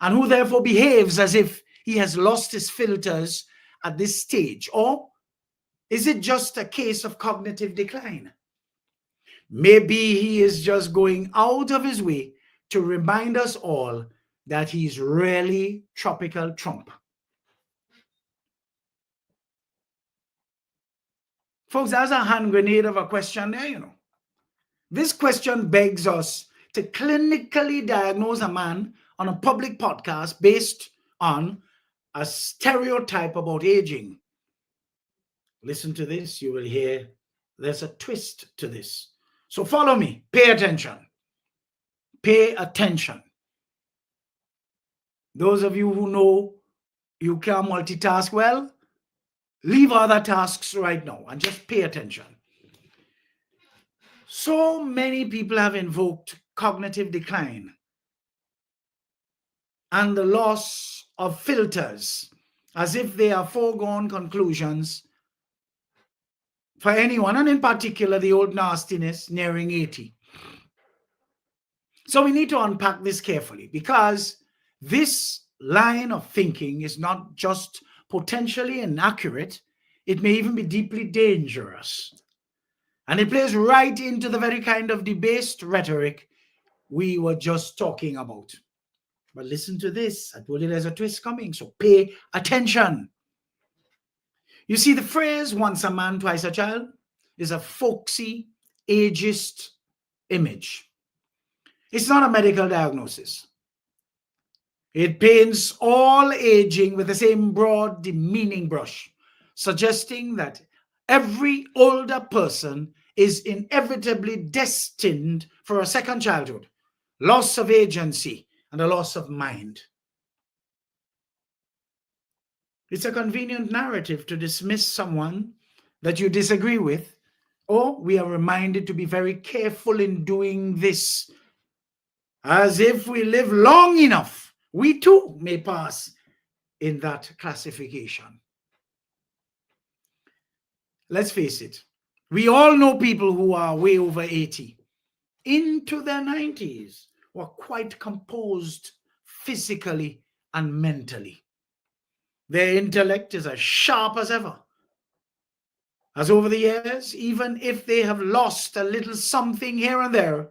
and who therefore behaves as if he has lost his filters at this stage. Or is it just a case of cognitive decline? Maybe he is just going out of his way to remind us all that he's really tropical Trump. Folks, that's a hand grenade of a question there, This question begs us to clinically diagnose a man on a public podcast based on a stereotype about aging. Listen to this, you will hear there's a twist to this. So follow me, pay attention. Pay attention. Those of you who know you can multitask well, leave other tasks right now and just pay attention. So many people have invoked cognitive decline and the loss of filters as if they are foregone conclusions for anyone, and in particular the old nastiness nearing 80. So we need to unpack this carefully, because this line of thinking is not just potentially inaccurate, it may even be deeply dangerous. And it plays right into the very kind of debased rhetoric we were just talking about. But listen to this. I told you there's a twist coming, so pay attention. You see, the phrase once a man, twice a child is a folksy, ageist image. It's not a medical diagnosis. It paints all aging with the same broad, demeaning brush, suggesting that every older person is inevitably destined for a second childhood, loss of agency, and a loss of mind. It's a convenient narrative to dismiss someone that you disagree with, or we are reminded to be very careful in doing this, as if we live long enough, we too may pass in that classification. Let's face it, we all know people who are way over 80, into their 90s, who are quite composed physically and mentally. Their intellect is as sharp as ever. As over the years, even if they have lost a little something here and there,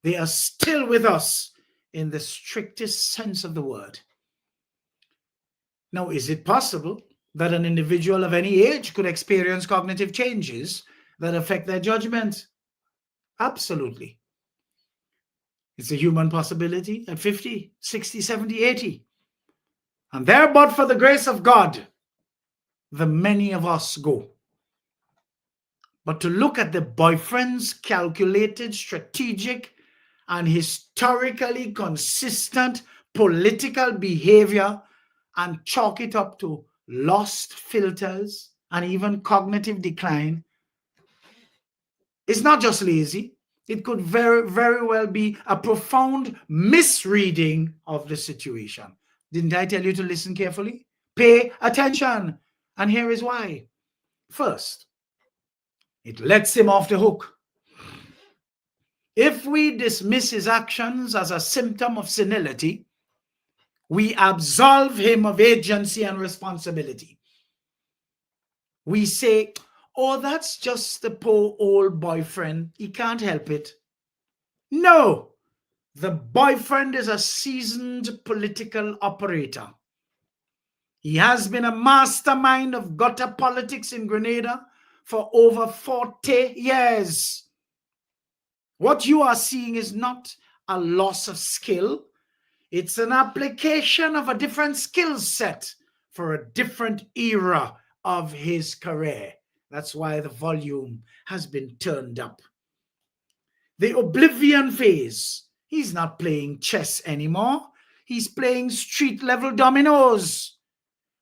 they are still with us in the strictest sense of the word. Now, is it possible that an individual of any age could experience cognitive changes that affect their judgment? Absolutely. It's a human possibility at 50, 60, 70, 80. And there, but for the grace of God, the many of us go. But to look at the boyfriend's calculated, strategic, and historically consistent political behavior and chalk it up to lost filters and even cognitive decline is not just lazy. It could very, very well be a profound misreading of the situation. Didn't I tell you to listen carefully? Pay attention. And here is why. First, it lets him off the hook. If we dismiss his actions as a symptom of senility, we absolve him of agency and responsibility. We say, oh, that's just the poor old boyfriend. He can't help it. No, the boyfriend is a seasoned political operator. He has been a mastermind of gutter politics in Grenada for over 40 years. What you are seeing is not a loss of skill. It's an application of a different skill set for a different era of his career. That's why the volume has been turned up. The oblivion phase. He's not playing chess anymore. He's playing street-level dominoes.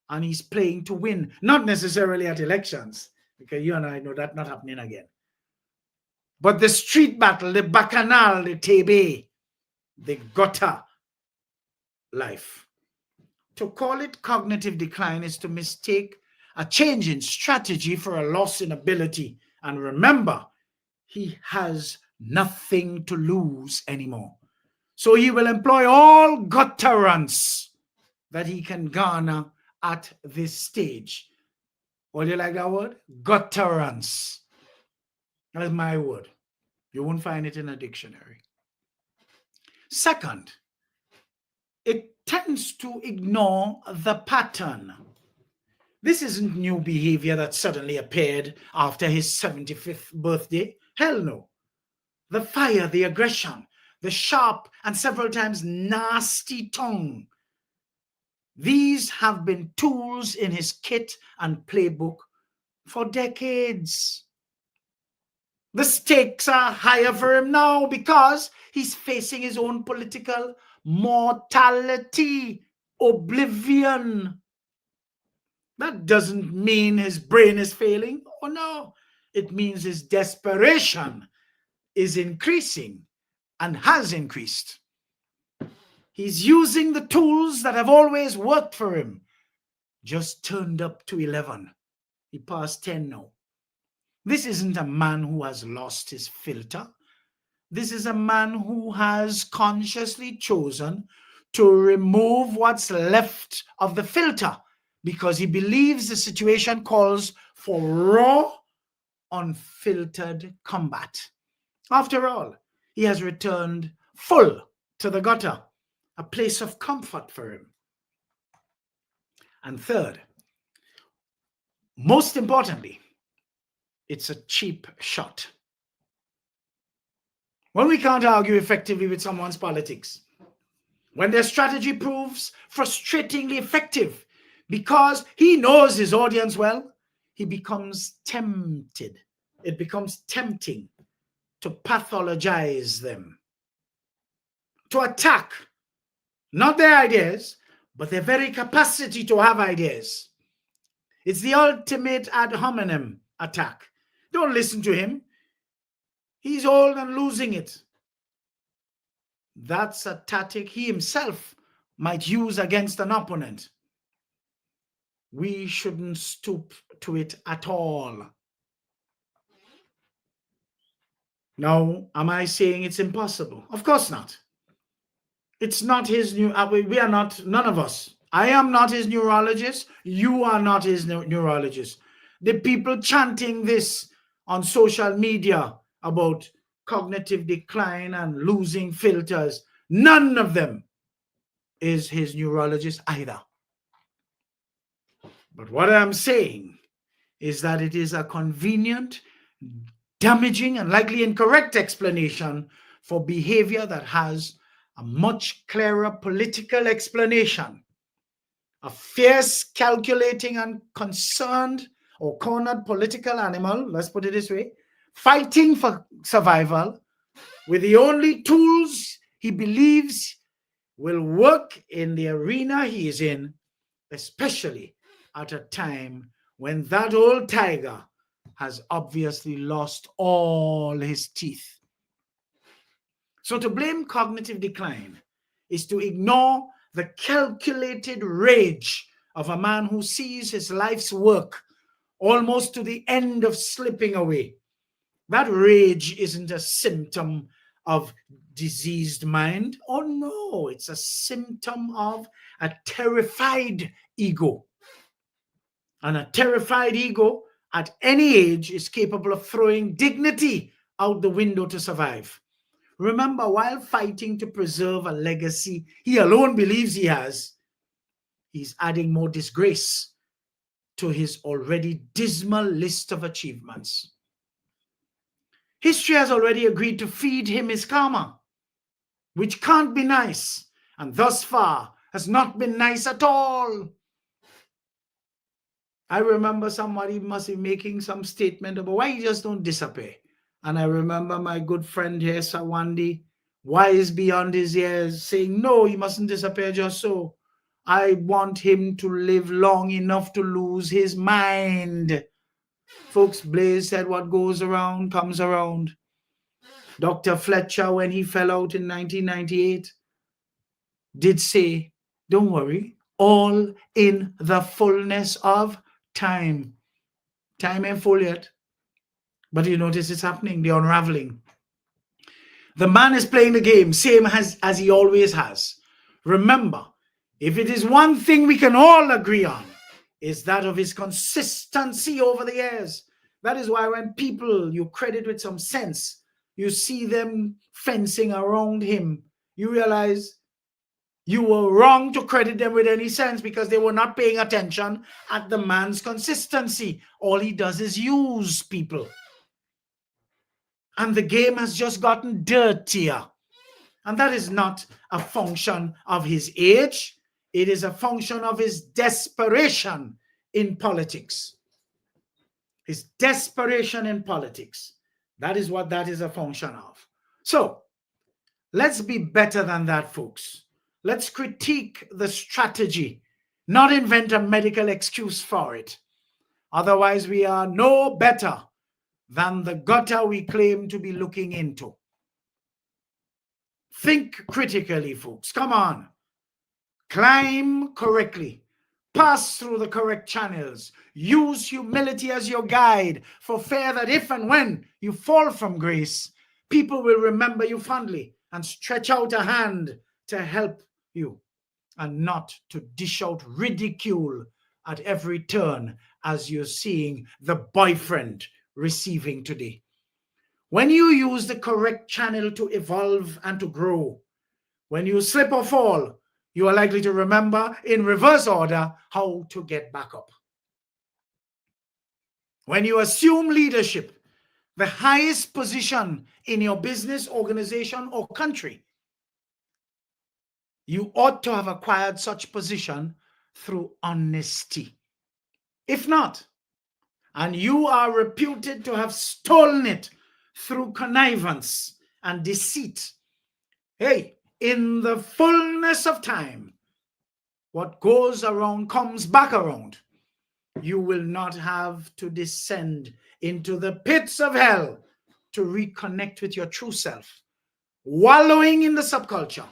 And he's playing to win, not necessarily at elections, because you and I know that's not happening again. But the street battle, the bacchanal, the tebe, the gutter life. To call it cognitive decline is to mistake a change in strategy for a loss in ability. And remember, he has nothing to lose anymore. So he will employ all gutterance that he can garner at this stage. What do you like that word? Gutterance. That's my word. You won't find it in a dictionary. Second, it tends to ignore the pattern. This isn't new behavior that suddenly appeared after his 75th birthday. Hell no. The fire, the aggression, the sharp and several times nasty tongue. These have been tools in his kit and playbook for decades. The stakes are higher for him now because he's facing his own political mortality, oblivion. That doesn't mean his brain is failing. Oh no, it means his desperation is increasing and has increased. He's using the tools that have always worked for him, just turned up to 11. He passed 10 now. This isn't a man who has lost his filter. This is a man who has consciously chosen to remove what's left of the filter because he believes the situation calls for raw, unfiltered combat. After all, he has returned full to the gutter, a place of comfort for him. And third, most importantly, it's a cheap shot. When we can't argue effectively with someone's politics, when their strategy proves frustratingly effective because he knows his audience well, he becomes tempted. It becomes tempting to pathologize them, to attack not their ideas, but their very capacity to have ideas. It's the ultimate ad hominem attack. Don't listen to him. He's old and losing it. That's a tactic he himself might use against an opponent. We shouldn't stoop to it at all. Now, am I saying it's impossible? Of course not. It's not his new, we are not, none of us. I am not his neurologist. You are not his neurologist. The people chanting this on social media about cognitive decline and losing filters, none of them is his neurologist either. But what I'm saying is that it is a convenient, damaging, and likely incorrect explanation for behavior that has a much clearer political explanation. A fierce, calculating, and concerned or cornered political animal, let's put it this way, fighting for survival with the only tools he believes will work in the arena he is in, especially at a time when that old tiger has obviously lost all his teeth. So to blame cognitive decline is to ignore the calculated rage of a man who sees his life's work almost to the end of slipping away. That rage isn't a symptom of diseased mind. Oh no, it's a symptom of a terrified ego. And a terrified ego at any age is capable of throwing dignity out the window to survive. Remember, while fighting to preserve a legacy he alone believes he has, he's adding more disgrace to his already dismal list of achievements. History has already agreed to feed him his karma, which can't be nice, and thus far has not been nice at all. I remember somebody must be making some statement about why he just don't disappear. And I remember my good friend here, Sawandi, wise beyond his years, saying, no, he mustn't disappear just so. I want him to live long enough to lose his mind. Folks, Blaze said what goes around comes around. Dr. Fletcher, when he fell out in 1998, did say, don't worry, all in the fullness of time. Time ain't full yet. But you notice it's happening, the unraveling. The man is playing the game, same as he always has. Remember, if it is one thing we can all agree on, is that of his consistency over the years. That is why when people you credit with some sense, you see them fencing around him, you realize you were wrong to credit them with any sense because they were not paying attention at the man's consistency. All he does is use people. And the game has just gotten dirtier. And that is not a function of his age. It is a function of his desperation in politics. His desperation in politics. That is what that is a function of. So, let's be better than that, folks. Let's critique the strategy, not invent a medical excuse for it. Otherwise, we are no better than the gutter we claim to be looking into. Think critically, folks. Come on. Climb correctly. Pass through the correct channels. Use humility as your guide, for fear that if and when you fall from grace, people will remember you fondly and stretch out a hand to help you, and not to dish out ridicule at every turn, as you're seeing the boyfriend receiving today. When you use the correct channel to evolve and to grow, when you slip or fall, you are likely to remember in reverse order how to get back up. When you assume leadership, the highest position in your business, organization, or country, you ought to have acquired such position through honesty. If not, and you are reputed to have stolen it through connivance and deceit, hey, in the fullness of time, what goes around comes back around. You will not have to descend into the pits of hell to reconnect with your true self, wallowing in the subculture,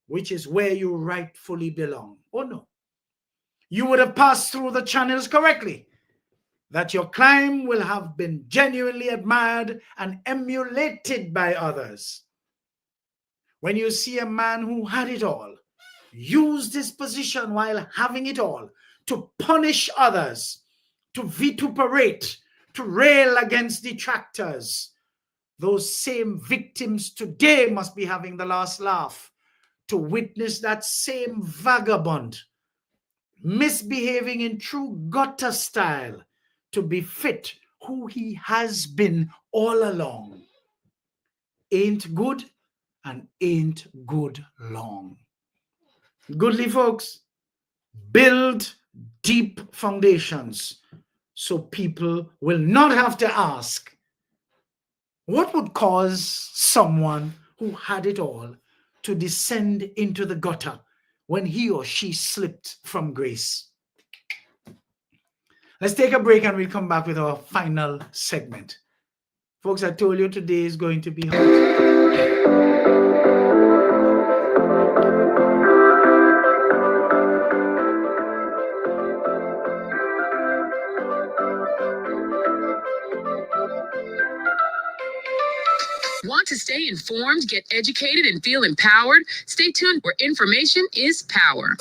which is where you rightfully belong. Oh no. You would have passed through the channels correctly, that your climb will have been genuinely admired and emulated by others. When you see a man who had it all, used his position while having it all to punish others, to vituperate, to rail against detractors, those same victims today must be having the last laugh to witness that same vagabond misbehaving in true gutter style to befit who he has been all along. Ain't good and ain't good long. Goodly folks, build deep foundations so people will not have to ask, what would cause someone who had it all to descend into the gutter when he or she slipped from grace? Let's take a break and we'll come back with our final segment. Folks, I told you today is going to be hot. Want to stay informed, get educated, and feel empowered? Stay tuned where information is power.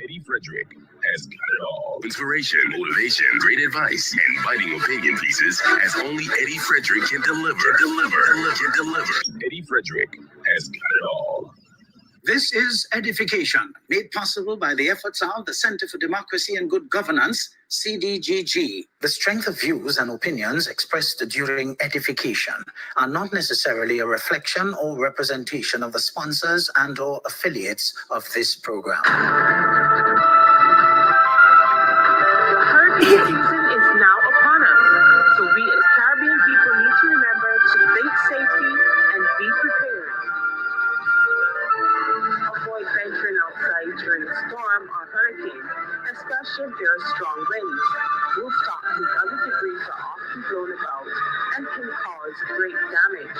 Eddie Frederick has got it all. Inspiration, motivation, great advice, and biting opinion pieces as only Eddie Frederick can deliver. Eddie Frederick has got it all. This is Edification, made possible by the efforts of the Center for Democracy and Good Governance, CDGG. The strength of views and opinions expressed during edification are not necessarily a reflection or representation of the sponsors and/or affiliates of this program. The hurricane season is now upon us, so we as Caribbean people need to remember to think safety and be prepared. Avoid venturing outside during a storm or hurricane, especially if there are strong winds. Rooftops and other debris are often blown about and can cause great damage.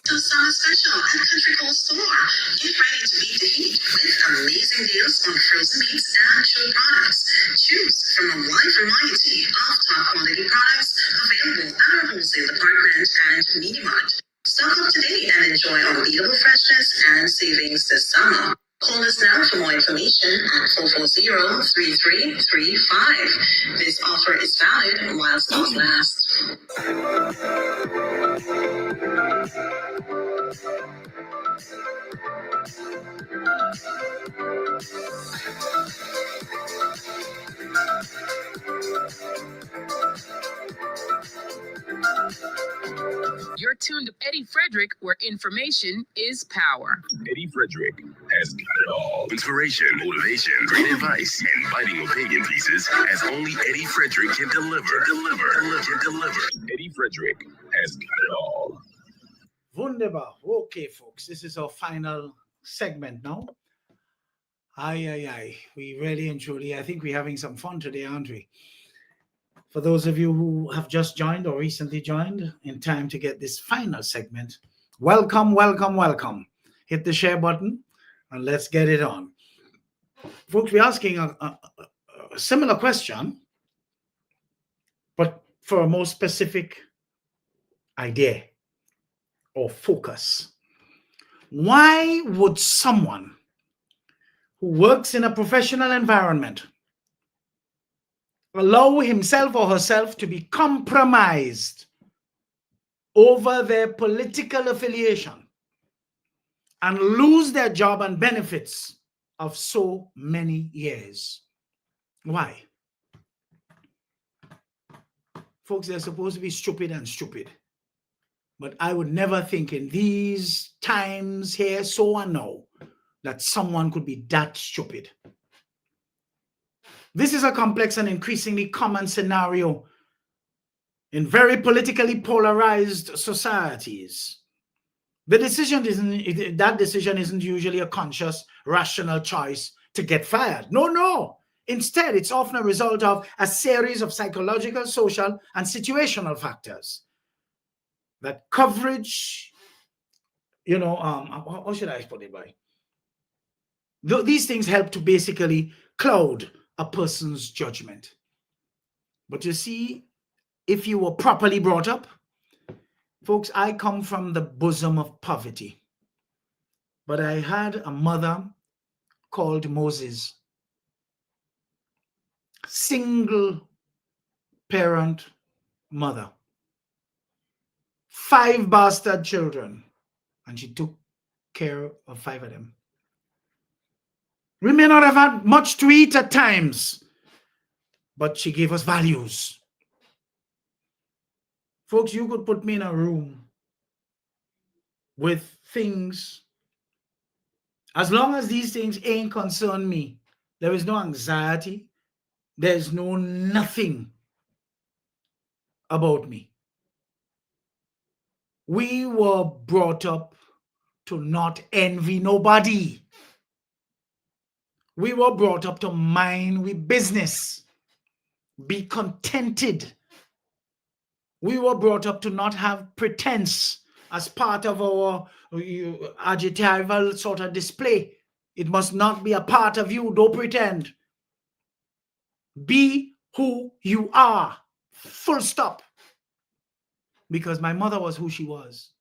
So summer special at Country Cold Store. Get ready to beat the heat with amazing deals on frozen meats and chilled products. Choose from a wide variety of top quality products available at our wholesale department and Mini Mart. Stock up today and enjoy unbeatable freshness and savings this summer. Call us now for more information at 440-3335. This offer is valid while stocks last. You're tuned to Eddie Frederick, where information is power. Eddie Frederick has got it all. Inspiration, motivation, great advice, and biting opinion pieces as only Eddie Frederick can deliver. Eddie Frederick has got it all. Wunderbar. Okay, folks, this is our final segment now. We really and truly, I think we're having some fun today, aren't we? For those of you who have just joined or recently joined in time to get this final segment, welcome. Hit the share button and let's get it on. Folks, we're asking a similar question, but for a more specific idea or focus. Why would someone who works in a professional environment allow himself or herself to be compromised over their political affiliation and lose their job and benefits of so many years? Why? Folks, they're supposed to be stupid and stupid. But I would never think in these times here, so and now, that someone could be that stupid. This is a complex and increasingly common scenario in very politically polarized societies. That decision isn't usually a conscious, rational choice to get fired. No. Instead, it's often a result of a series of psychological, social, and situational factors. That coverage, how should I put it by? These things help to basically cloud a person's judgment. But you see, if you were properly brought up, Folks, I come from the bosom of poverty, but I had a mother called Moses, single parent mother, 5 bastard children, and she took care of 5 of them. We may not have had much to eat at times, but she gave us values. Folks, you could put me in a room with things, as long as these things ain't concern me, there is no anxiety, there is no nothing about me. We were brought up to not envy nobody. We were brought up to mind with business, be contented. We were brought up to not have pretense as part of our adjectival sort of display. It must not be a part of you. Don't pretend. Be who you are. Full stop. Because my mother was who she was.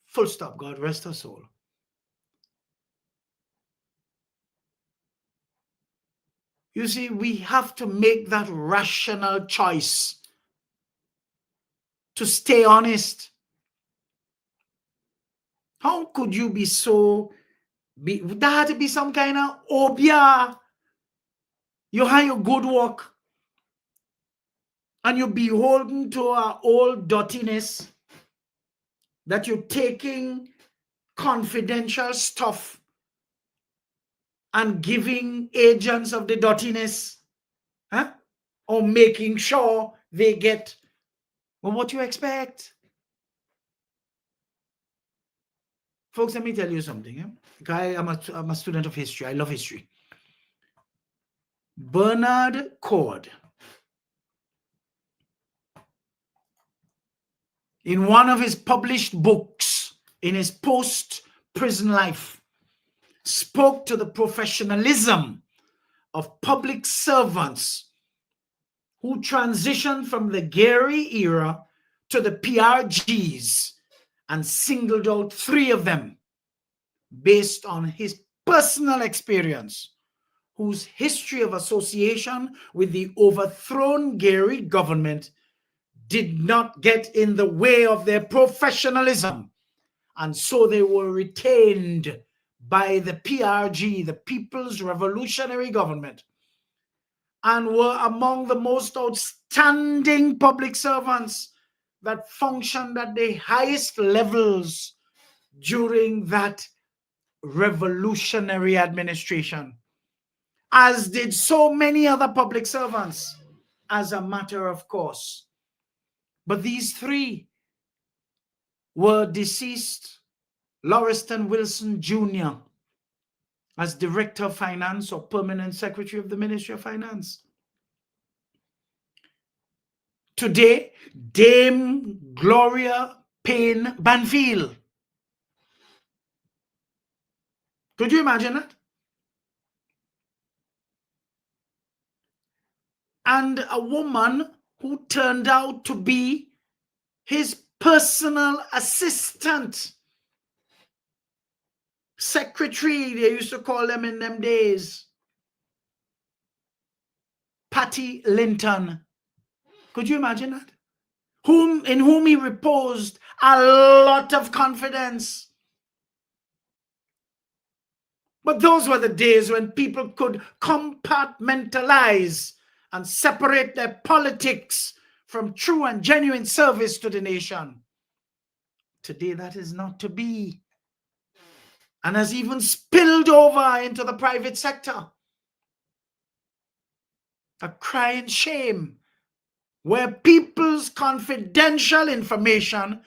Full stop. God rest her soul. You see, we have to make that rational choice to stay honest. How could you be so... There had to be some kind of obia. You have your good work and you're beholden to our old dirtiness that you're taking confidential stuff and giving agents of the dirtiness, huh? Or making sure they get what you expect. Folks, let me tell you something. I'm a student of history. I love history. Bernard Cord, in one of his published books in his post-prison life, spoke to the professionalism of public servants who transitioned from the Gary era to the PRGs and singled out 3 of them based on his personal experience, whose history of association with the overthrown Gary government did not get in the way of their professionalism, and so they were retained by the PRG, the People's Revolutionary Government, and were among the most outstanding public servants that functioned at the highest levels during that revolutionary administration, as did so many other public servants, as a matter of course. But these 3 were deceased. Lauriston Wilson Jr. as Director of Finance or Permanent Secretary of the Ministry of Finance. Today, Dame Gloria Payne Banfield. Could you imagine that? And a woman who turned out to be his personal assistant. Secretary, they used to call them in them days. Patty Linton. Could you imagine that? In whom he reposed a lot of confidence. But those were the days when people could compartmentalize and separate their politics from true and genuine service to the nation. Today, that is not to be, and has even spilled over into the private sector. A crying shame, where people's confidential information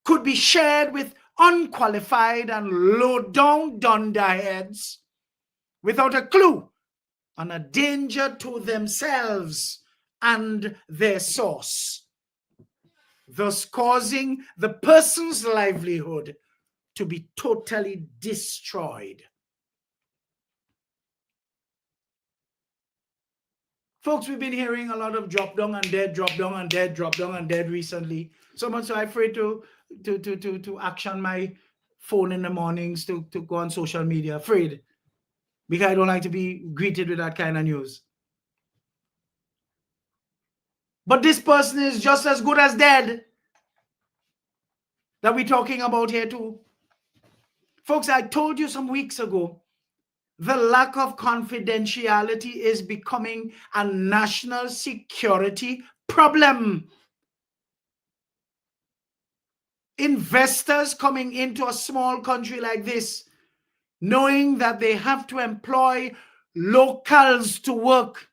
could be shared with unqualified and low-down dunderheads without a clue and a danger to themselves and their source, thus causing the person's livelihood to be totally destroyed. Folks, we've been hearing a lot of drop down and dead, drop down and dead, drop down and dead recently. So much so I'm afraid to action my phone in the mornings to go on social media. Afraid. Because I don't like to be greeted with that kind of news. But this person is just as good as dead that we're talking about here too. Folks, I told you some weeks ago, the lack of confidentiality is becoming a national security problem. Investors coming into a small country like this, knowing that they have to employ locals to work,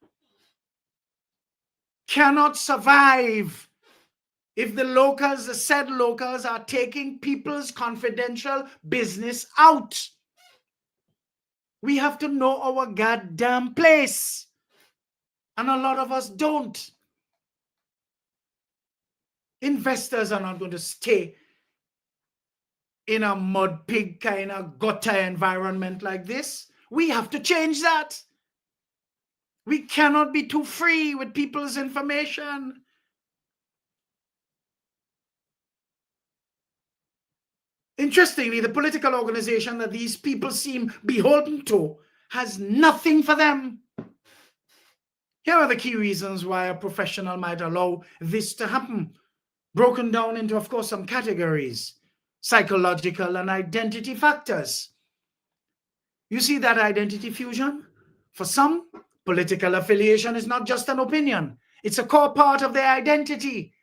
cannot survive if the said locals are taking people's confidential business out. We have to know our goddamn place. And a lot of us don't. Investors are not going to stay in a mud pig kind of gutter environment like this. We have to change that. We cannot be too free with people's information. Interestingly, the political organization that these people seem beholden to has nothing for them. Here are the key reasons why a professional might allow this to happen, broken down into, of course, some categories: psychological and identity factors. You see that identity fusion? For some, political affiliation is not just an opinion. It's a core part of their identity.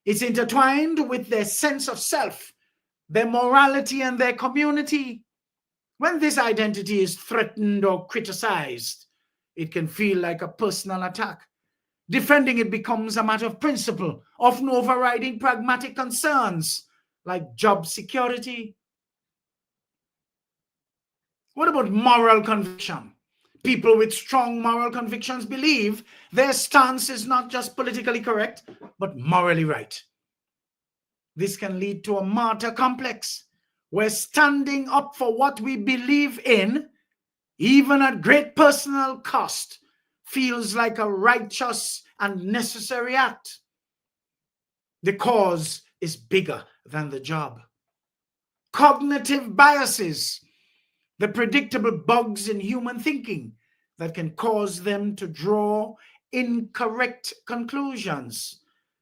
It's intertwined with their sense of self, their morality, and their community. When this identity is threatened or criticized, it can feel like a personal attack. Defending it becomes a matter of principle, often overriding pragmatic concerns like job security. What about moral conviction? People with strong moral convictions believe their stance is not just politically correct, but morally right. This can lead to a martyr complex, where standing up for what we believe in, even at great personal cost, feels like a righteous and necessary act. The cause is bigger than the job. Cognitive biases, the predictable bugs in human thinking that can cause them to draw incorrect conclusions,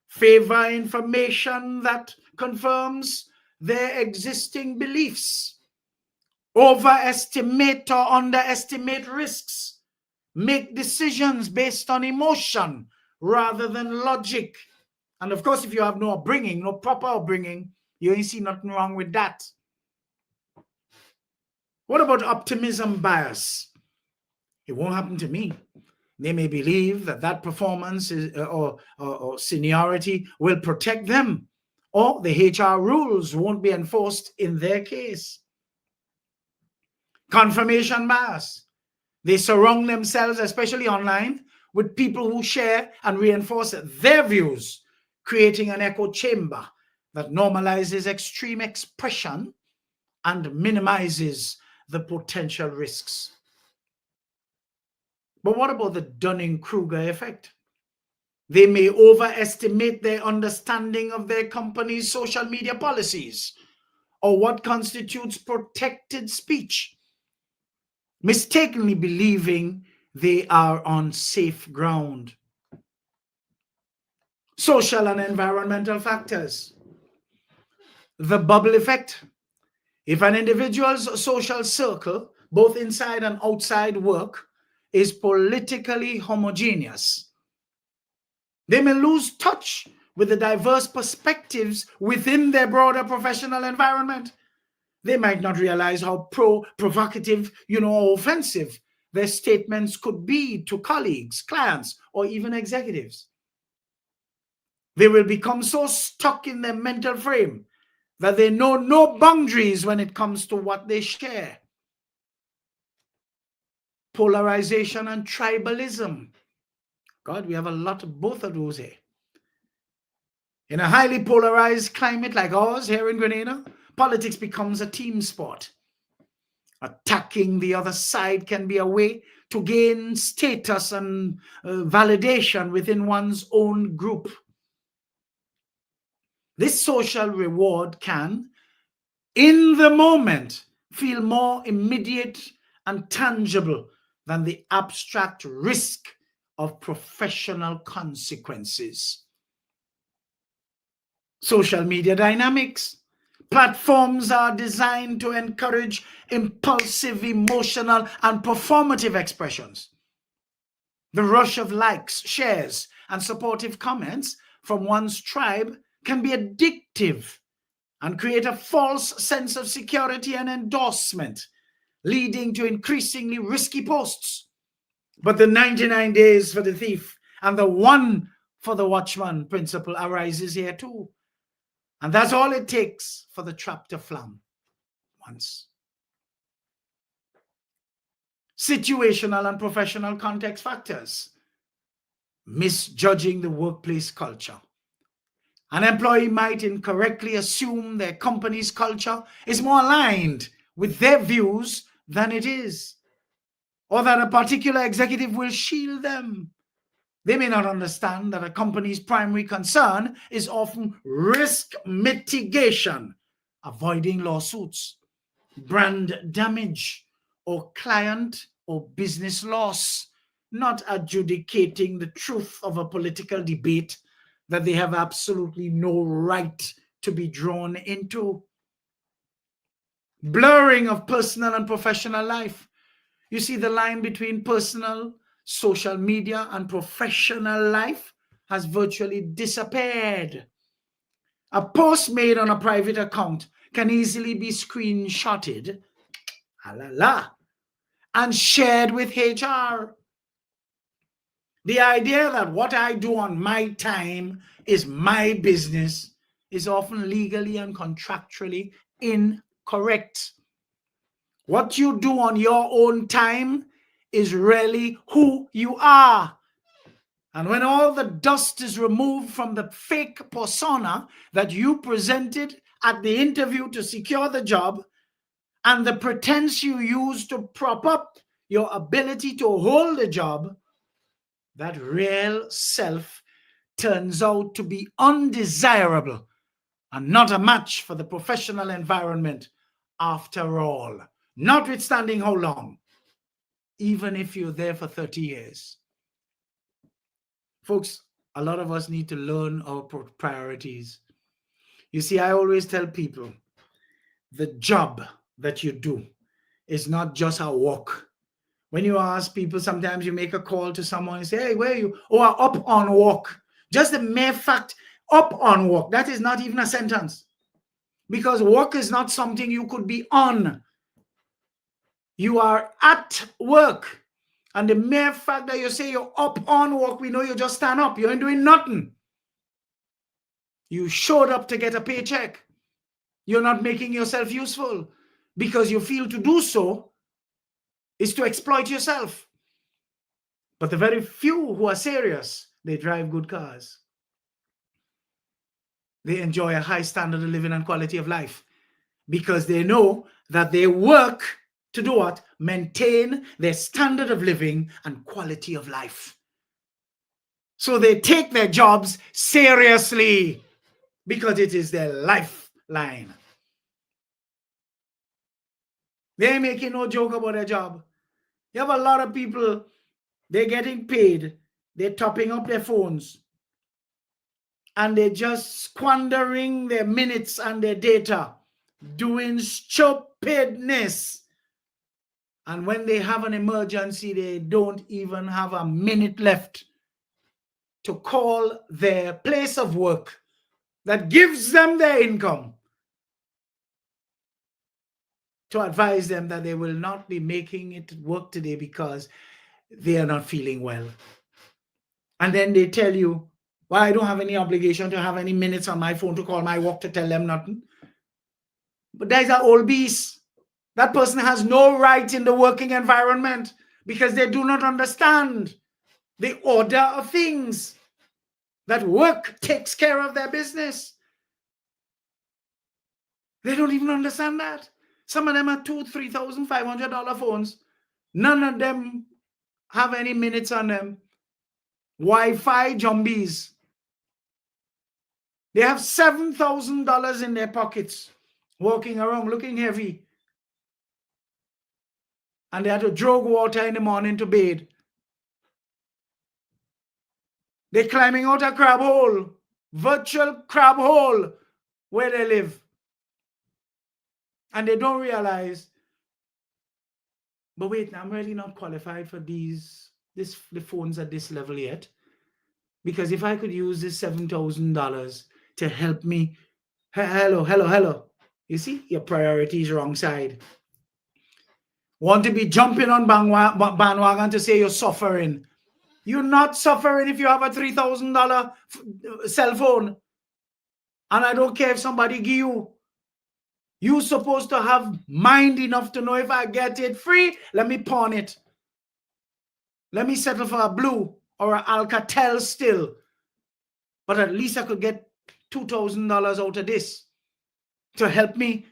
favor information that confirms their existing beliefs, overestimate or underestimate risks, make decisions based on emotion rather than logic. And of course, if you have no upbringing, no proper upbringing, you ain't see nothing wrong with that. What about optimism bias? It won't happen to me. They may believe that performance is, or seniority will protect them, or the HR rules won't be enforced in their case. Confirmation bias. They surround themselves, especially online, with people who share and reinforce their views, creating an echo chamber that normalizes extreme expression and minimizes the potential risks. But what about the Dunning-Kruger effect? They may overestimate their understanding of their company's social media policies or what constitutes protected speech, mistakenly believing they are on safe ground. Social and environmental factors. The bubble effect. If an individual's social circle, both inside and outside work, is politically homogeneous, they may lose touch with the diverse perspectives within their broader professional environment. They might not realize how provocative, or offensive their statements could be to colleagues, clients, or even executives. They will become so stuck in their mental frame that they know no boundaries when it comes to what they share. Polarization and tribalism. God, we have a lot of both of those here. In a highly polarized climate like ours here in Grenada, politics becomes a team sport. Attacking the other side can be a way to gain status and validation within one's own group. This social reward can, in the moment, feel more immediate and tangible than the abstract risk of professional consequences. Social media dynamics. Platforms are designed to encourage impulsive, emotional, and performative expressions. The rush of likes, shares, and supportive comments from one's tribe can be addictive and create a false sense of security and endorsement, leading to increasingly risky posts. But the 99 days for the thief and the one for the watchman principle arises here too. And that's all it takes for the trap to flam once. Situational and professional context factors. Misjudging the workplace culture. An employee might incorrectly assume their company's culture is more aligned with their views than it is, or that a particular executive will shield them. They may not understand that a company's primary concern is often risk mitigation, avoiding lawsuits, brand damage, or client or business loss, not adjudicating the truth of a political debate that they have absolutely no right to be drawn into. Blurring of personal and professional life. You see, the line between personal, social media, and professional life has virtually disappeared. A post made on a private account can easily be screenshotted, and shared with HR. The idea that what I do on my time is my business is often legally and contractually incorrect. What you do on your own time is really who you are. And when all the dust is removed from the fake persona that you presented at the interview to secure the job, and the pretense you use to prop up your ability to hold a job, that real self turns out to be undesirable and not a match for the professional environment after all, notwithstanding how long, even if you're there for 30 years. Folks, a lot of us need to learn our priorities. You see, I always tell people, the job that you do is not just a work. When you ask people, sometimes you make a call to someone and say, hey, where are you? Oh, I'm up on walk. Just the mere fact, up on walk, that is not even a sentence. Because work is not something you could be on. You are at work. And the mere fact that you say you're up on work, we know you just stand up. You ain't doing nothing. You showed up to get a paycheck. You're not making yourself useful because you feel to do so is to exploit yourself. But the very few who are serious, they drive good cars. They enjoy a high standard of living and quality of life because they know that they work to do what? Maintain their standard of living and quality of life. So they take their jobs seriously because it is their lifeline. They ain't making no joke about their job. You have a lot of people, they're getting paid, they're topping up their phones, and they're just squandering their minutes and their data, doing stupidness. And when they have an emergency, they don't even have a minute left to call their place of work that gives them their income to advise them that they will not be making it work today because they are not feeling well. And then they tell you, well, I don't have any obligation to have any minutes on my phone to call my work to tell them nothing. But there's an old beast. That person has no right in the working environment because they do not understand the order of things. That work takes care of their business. They don't even understand that. Some of them are $2,000, $3,500 phones. None of them have any minutes on them. Wi-Fi zombies. They have $7,000 in their pockets, walking around looking heavy. And they had to drug water in the morning to bathe. They're climbing out a crab hole, virtual crab hole, where they live. And they don't realize, but wait, I'm really not qualified for the phones at this level yet. Because if I could use this $7,000 to help me, hello. You see, your priority is wrong side. Want to be jumping on bandwagon to say you're suffering. You're not suffering if you have a $3,000 cell phone. And I don't care if somebody give you. You're supposed to have mind enough to know if I get it free, let me pawn it. Let me settle for a blue or an Alcatel still. But at least I could get $2,000 out of this to help me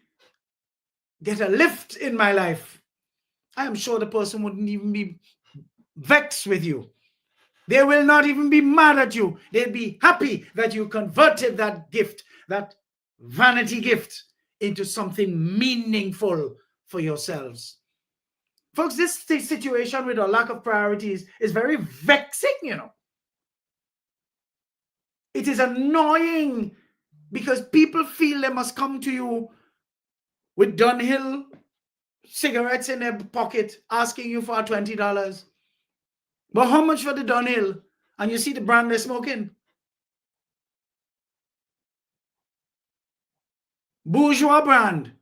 get a lift in my life. I am sure the person wouldn't even be vexed with you. They will not even be mad at you. They'll be happy that you converted that gift, that vanity gift, into something meaningful for yourselves. Folks, this situation with a lack of priorities is very vexing, you know. It is annoying because people feel they must come to you with Dunhill cigarettes in their pocket asking you for $20. But how much for the Dunhill? And you see the brand they're smoking. Bourgeois brand.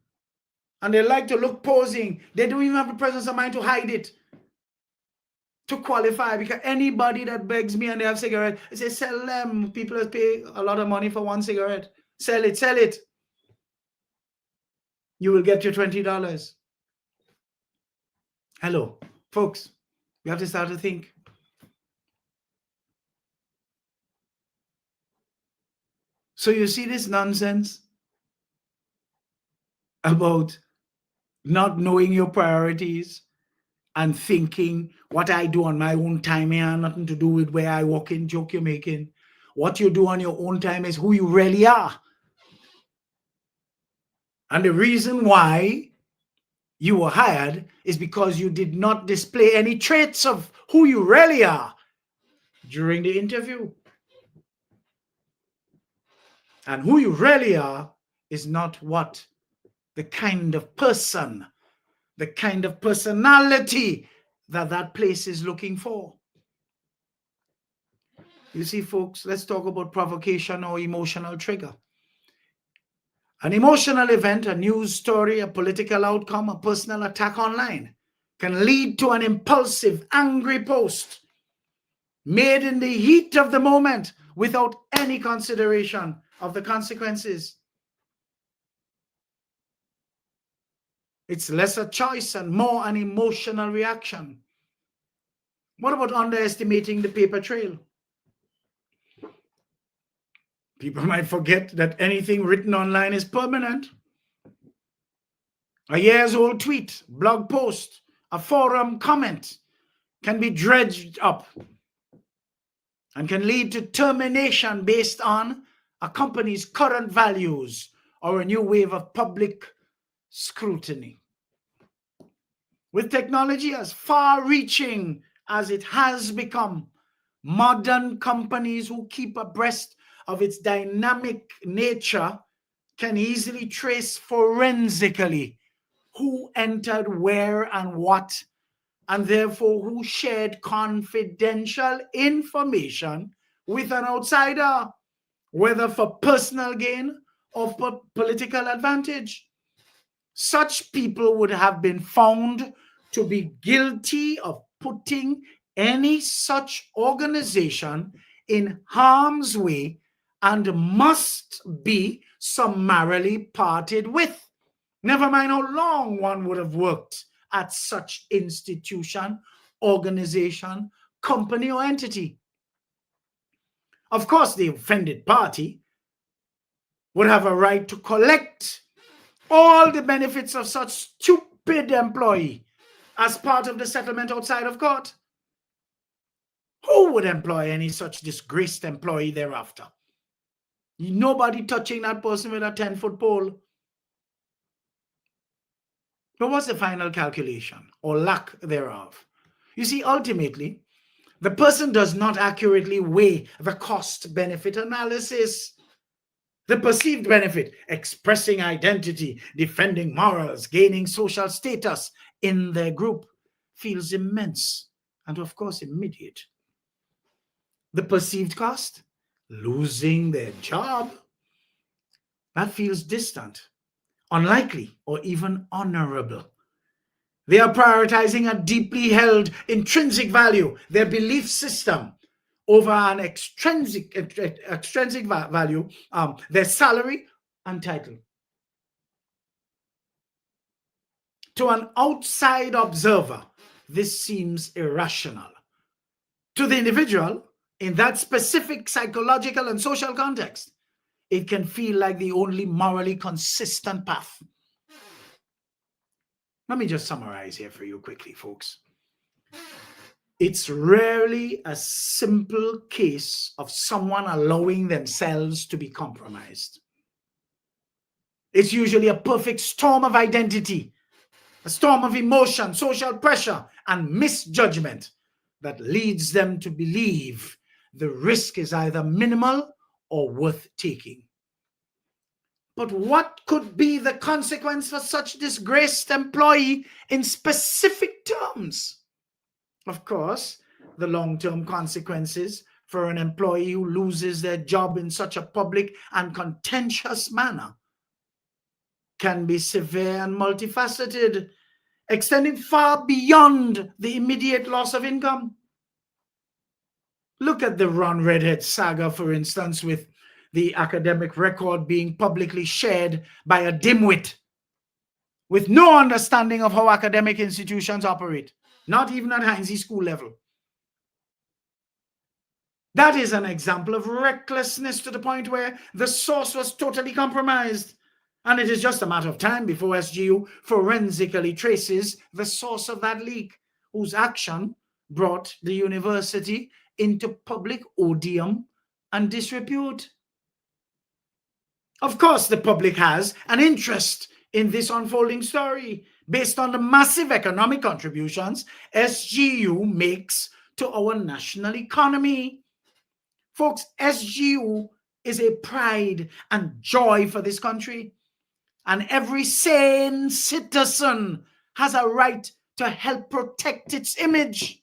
And they like to look posing. They don't even have the presence of mind to hide it, to qualify. Because anybody that begs me and they have cigarette, I say, sell them. People pay a lot of money for one cigarette. Sell it. You will get your $20. Hello, folks. We have to start to think. So you see this nonsense about not knowing your priorities and thinking what I do on my own time has nothing to do with where I walk in, joke you're making. What you do on your own time is who you really are. And the reason why you were hired is because you did not display any traits of who you really are during the interview. And who you really are is not what the kind of person, the kind of personality that place is looking for. You see, folks, let's talk about provocation or emotional trigger. An emotional event, a news story, a political outcome, a personal attack online can lead to an impulsive, angry post made in the heat of the moment without any consideration of the consequences. It's less a choice and more an emotional reaction. What about underestimating the paper trail? People might forget that anything written online is permanent. A years-old tweet, blog post, a forum comment can be dredged up and can lead to termination based on a company's current values or a new wave of public scrutiny. With technology as far-reaching as it has become, modern companies who keep abreast of its dynamic nature can easily trace forensically who entered where and what, and therefore who shared confidential information with an outsider, whether for personal gain or for political advantage. Such people would have been found to be guilty of putting any such organization in harm's way and must be summarily parted with. Never mind how long one would have worked at such institution, organization, company, or entity. Of course, the offended party would have a right to collect all the benefits of such stupid employee as part of the settlement outside of court. Who would employ any such disgraced employee thereafter? Nobody touching that person with a 10-foot pole. But what's the final calculation or lack thereof? You see, ultimately, the person does not accurately weigh the cost-benefit analysis. The perceived benefit, expressing identity, defending morals, gaining social status in their group, feels immense and, of course, immediate. The perceived cost, losing their job, that feels distant, unlikely, or even honorable. They are prioritizing a deeply held intrinsic value, their belief system, over an extrinsic value, their salary and title. To an outside observer, this seems irrational. To the individual, in that specific psychological and social context, it can feel like the only morally consistent path. Let me just summarize here for you quickly, folks. It's rarely a simple case of someone allowing themselves to be compromised. It's usually a perfect storm of identity, a storm of emotion, social pressure, and misjudgment that leads them to believe the risk is either minimal or worth taking. But what could be the consequence for such disgraced employee in specific terms? Of course, the long-term consequences for an employee who loses their job in such a public and contentious manner can be severe and multifaceted, extending far beyond the immediate loss of income. Look at the Ron Redhead saga, for instance, with the academic record being publicly shared by a dimwit with no understanding of how academic institutions operate, not even at Heinze school level. That is an example of recklessness to the point where the source was totally compromised. And it is just a matter of time before SGU forensically traces the source of that leak, whose action brought the university into public odium and disrepute. Of course, the public has an interest in this unfolding story based on the massive economic contributions SGU makes to our national economy. Folks, SGU is a pride and joy for this country, and every sane citizen has a right to help protect its image.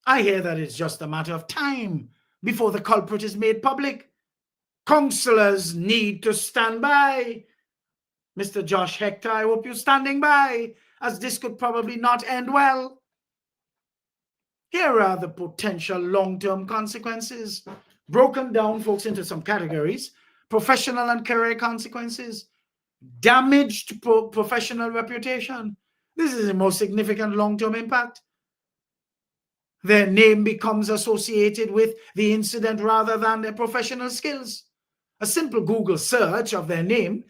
I hear that it's just a matter of time before the culprit is made public. Councillors need to stand by. Mr. Josh Hector, I hope you're standing by, as this could probably not end well. Here are the potential long-term consequences, broken down, folks, into some categories: professional and career consequences, damaged professional reputation. This is the most significant long-term impact. Their name becomes associated with the incident rather than their professional skills. A simple Google search of their name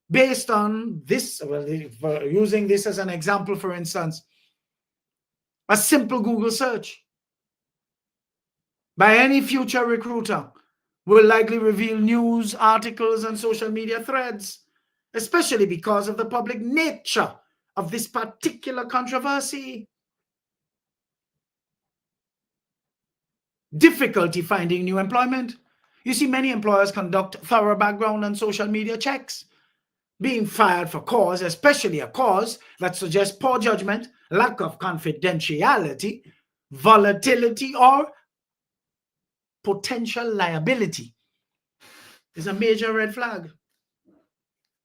based on this, using this as an example, for instance, a simple Google search by any future recruiter will likely reveal news, articles, and social media threads, especially because of the public nature of this particular controversy. Difficulty finding new employment. You see, many employers conduct thorough background and social media checks. Being fired for cause, especially a cause that suggests poor judgment, lack of confidentiality, volatility, or potential liability, is a major red flag.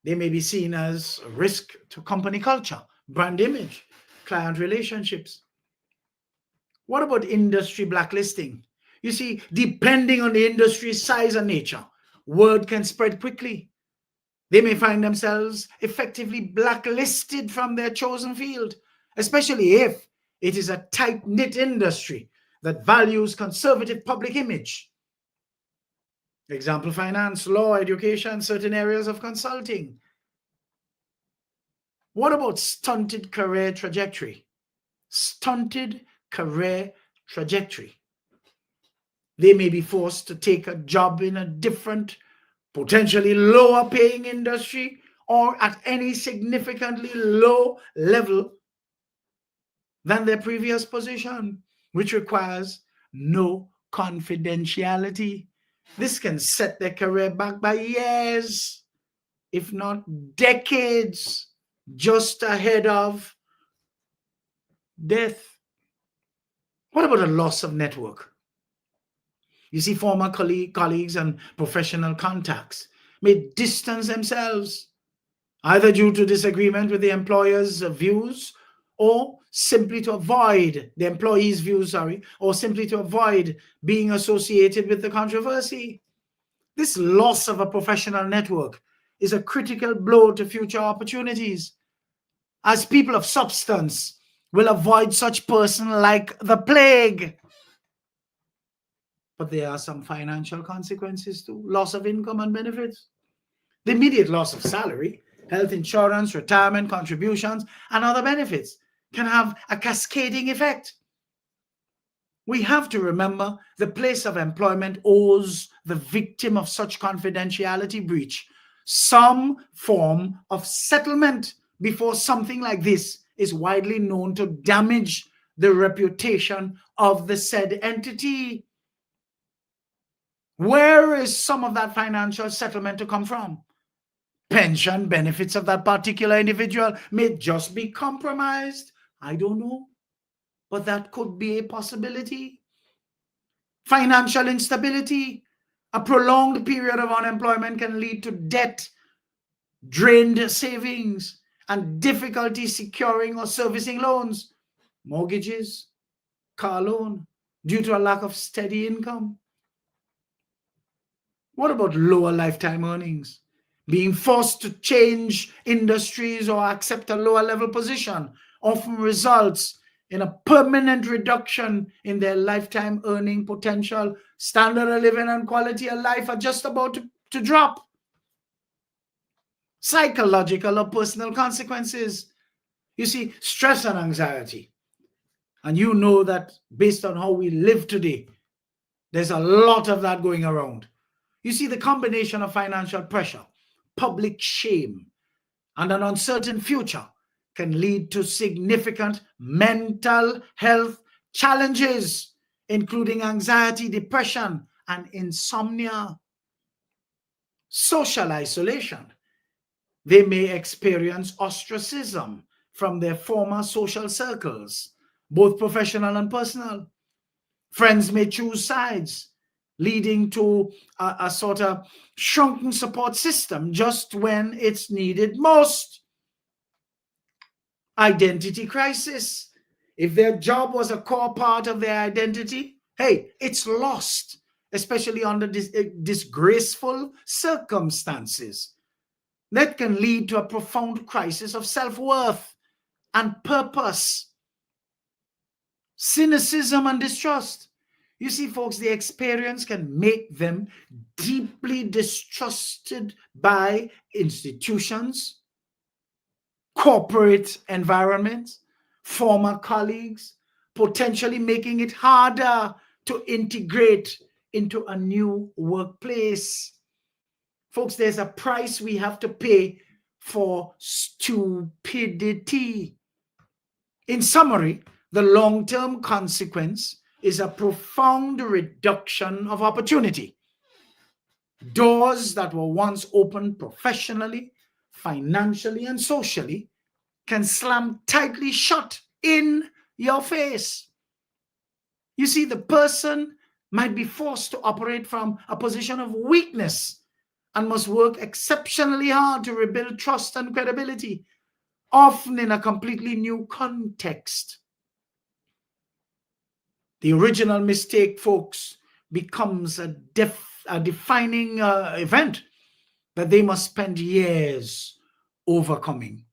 They may be seen as a risk to company culture, brand image, client relationships. What about industry blacklisting? You see, depending on the industry's size and nature, word can spread quickly. They may find themselves effectively blacklisted from their chosen field, especially if it is a tight-knit industry that values conservative public image. Example: finance, law, education, certain areas of consulting. What about stunted career trajectory? Stunted career trajectory. They may be forced to take a job in a different, potentially lower paying industry or at any significantly low level than their previous position, which requires no confidentiality. This can set their career back by years, if not decades, just ahead of death. What about a loss of network? You see, former colleagues and professional contacts may distance themselves, either due to disagreement with the employer's views or simply to avoid the employee's views, or simply to avoid being associated with the controversy. This loss of a professional network is a critical blow to future opportunities, as people of substance will avoid such person like the plague. But there are some financial consequences too: loss of income and benefits, the immediate loss of salary, health insurance, retirement contributions, and other benefits can have a cascading effect. We have to remember the place of employment owes the victim of such confidentiality breach some form of settlement before something like this is widely known to damage the reputation of the said entity. Where is some of that financial settlement to come from? Pension benefits of that particular individual may just be compromised. I don't know, but that could be a possibility. Financial instability, a prolonged period of unemployment can lead to debt, drained savings, and difficulty securing or servicing loans, mortgages, car loan, due to a lack of steady income. What about lower lifetime earnings? Being forced to change industries or accept a lower level position often results in a permanent reduction in their lifetime earning potential. Standard of living and quality of life are just about to drop. Psychological or personal consequences. You see, stress and anxiety. And you know that based on how we live today, there's a lot of that going around. You see, the combination of financial pressure, public shame, and an uncertain future can lead to significant mental health challenges, including anxiety, depression, and insomnia. Social isolation. They may experience ostracism from their former social circles, both professional and personal. Friends may choose sides, leading to a sort of shrunken support system just when it's needed most. Identity crisis. If their job was a core part of their identity, hey, it's lost, especially under disgraceful circumstances. That can lead to a profound crisis of self-worth and purpose. Cynicism and distrust. You see, folks, the experience can make them deeply distrusted by institutions, corporate environments, former colleagues, potentially making it harder to integrate into a new workplace. Folks, there's a price we have to pay for stupidity. In summary, the long-term consequence is a profound reduction of opportunity. Doors that were once open professionally, financially, and socially can slam tightly shut in your face. You see, the person might be forced to operate from a position of weakness and must work exceptionally hard to rebuild trust and credibility, often in a completely new context. The original mistake, folks, becomes a defining event that they must spend years overcoming.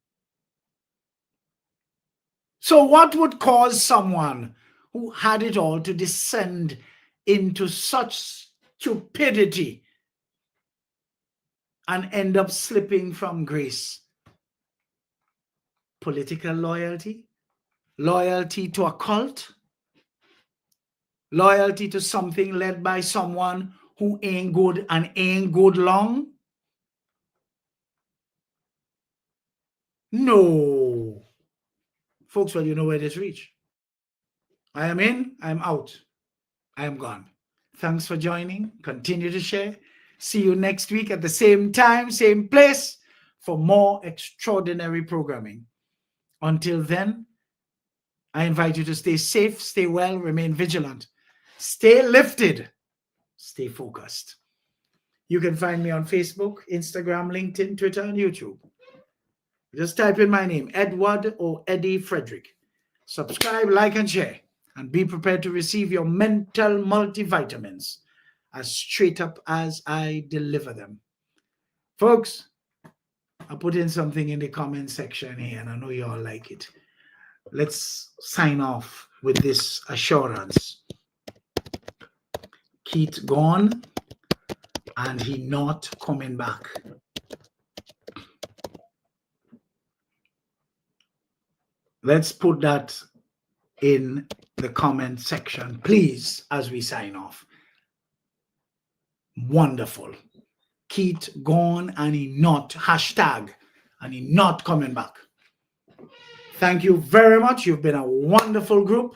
So what would cause someone who had it all to descend into such stupidity and end up slipping from grace? Political loyalty, loyalty to a cult, Loyalty to something led by someone who ain't good and ain't good long? No. Folks, well, you know where this reach. I am in, I'm out, I am gone. Thanks for joining. Continue to share. See you next week at the same time, same place for more extraordinary programming. Until then, I invite you to stay safe, stay well, remain vigilant, stay lifted, stay focused. You can find me on Facebook, Instagram, LinkedIn, Twitter, and YouTube. Just type in my name, Edward or Eddie Frederick. Subscribe, like, and share. And be prepared to receive your mental multivitamins as straight up as I deliver them. Folks, I put in something in the comment section here, and I know you all like it. Let's sign off with this assurance. Keith gone, and he not coming back. Let's put that in the comment section, please, as we sign off. Wonderful. Keith gone, and he not, hashtag, and he not coming back. Thank you very much. You've been a wonderful group.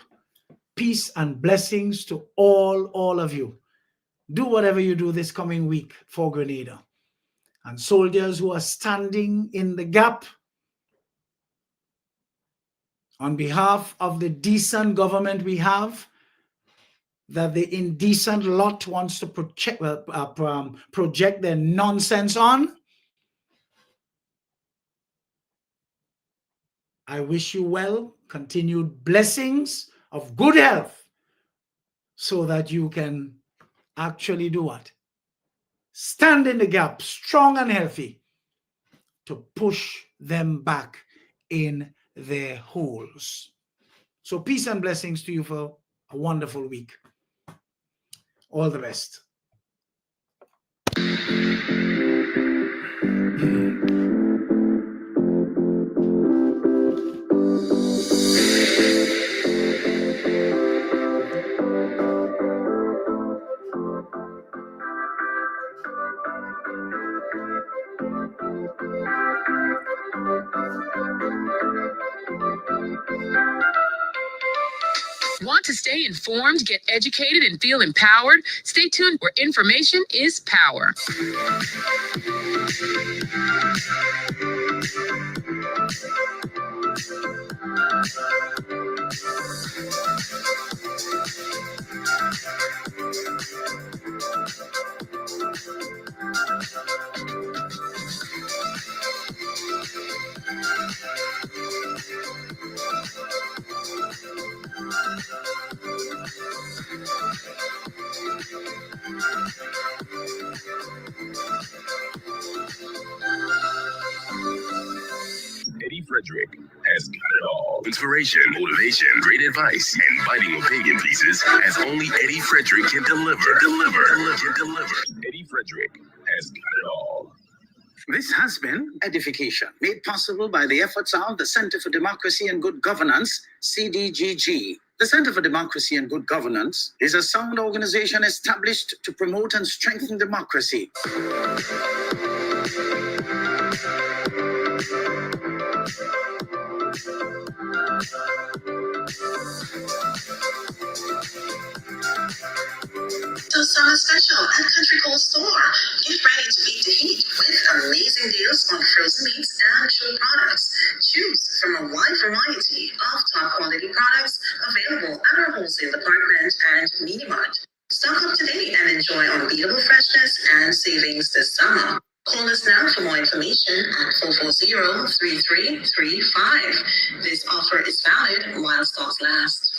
Peace and blessings to all of you. Do whatever you do this coming week for Grenada. And soldiers who are standing in the gap on behalf of the decent government we have, that the indecent lot wants to project their nonsense on, I wish you well, continued blessings of good health, so that you can actually do what? Stand in the gap, strong and healthy, to push them back in their holes. So peace and blessings to you for a wonderful week. All the best. Want to stay informed, get educated, and feel empowered? Stay tuned, where information is power. Eddie Frederick has got it all. Inspiration, motivation, great advice, and biting opinion pieces as only Eddie Frederick can deliver. Eddie Frederick has got it all. This has been Edification, made possible by the efforts of the Center for Democracy and Good Governance, CDGG. The Center for Democracy and Good Governance is a sound organization established to promote and strengthen democracy. So summer special at Country Cold Store. Get ready to beat the heat with amazing deals on frozen meats and chilled products. Choose from a wide variety of top quality products available at our wholesale department and mini mart. Stock up today and enjoy unbeatable freshness and savings this summer. Call us now for more information at 440-3335. This offer is valid while stocks last.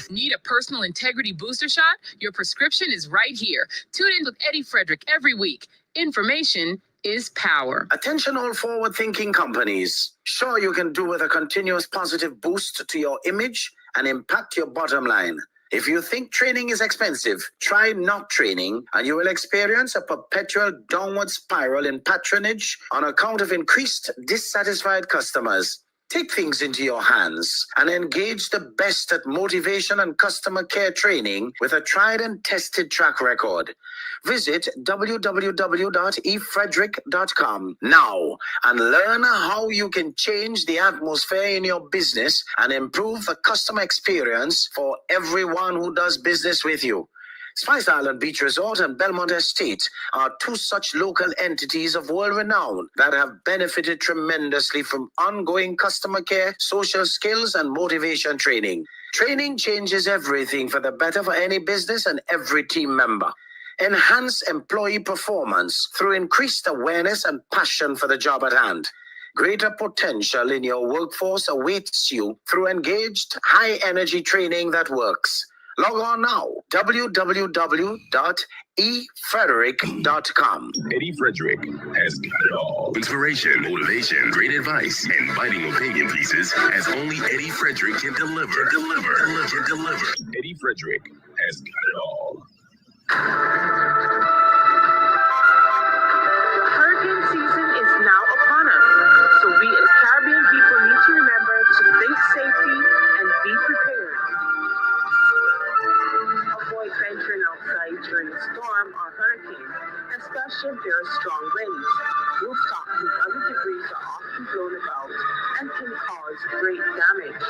Need a personal integrity booster shot? Your prescription is right here. Tune in with Eddie Frederick every week. Information is power. Attention all forward-thinking companies. Sure, you can do with a continuous positive boost to your image and impact your bottom line. If you think training is expensive, try not training and you will experience a perpetual downward spiral in patronage on account of increased dissatisfied customers. Take things into your hands and engage the best at motivation and customer care training with a tried and tested track record. Visit www.efrederick.com now and learn how you can change the atmosphere in your business and improve the customer experience for everyone who does business with you. Spice Island Beach Resort and Belmont Estate are two such local entities of world renown that have benefited tremendously from ongoing customer care, social skills, and motivation training. Training changes everything for the better for any business and every team member. Enhance employee performance through increased awareness and passion for the job at hand. Greater potential in your workforce awaits you through engaged, high-energy training that works. Log on now, www.efrederick.com. Eddie Frederick has got it all. Inspiration, motivation, great advice, and biting opinion pieces as only Eddie Frederick can deliver. Deliver. Eddie Frederick has got it all. Hurricane season is now upon us, so we as Caribbean people need to remember to think safety and be prepared. Avoid venturing outside during a storm or hurricane, especially if there are strong winds. Rooftops and other debris are often blown about and can cause great damage.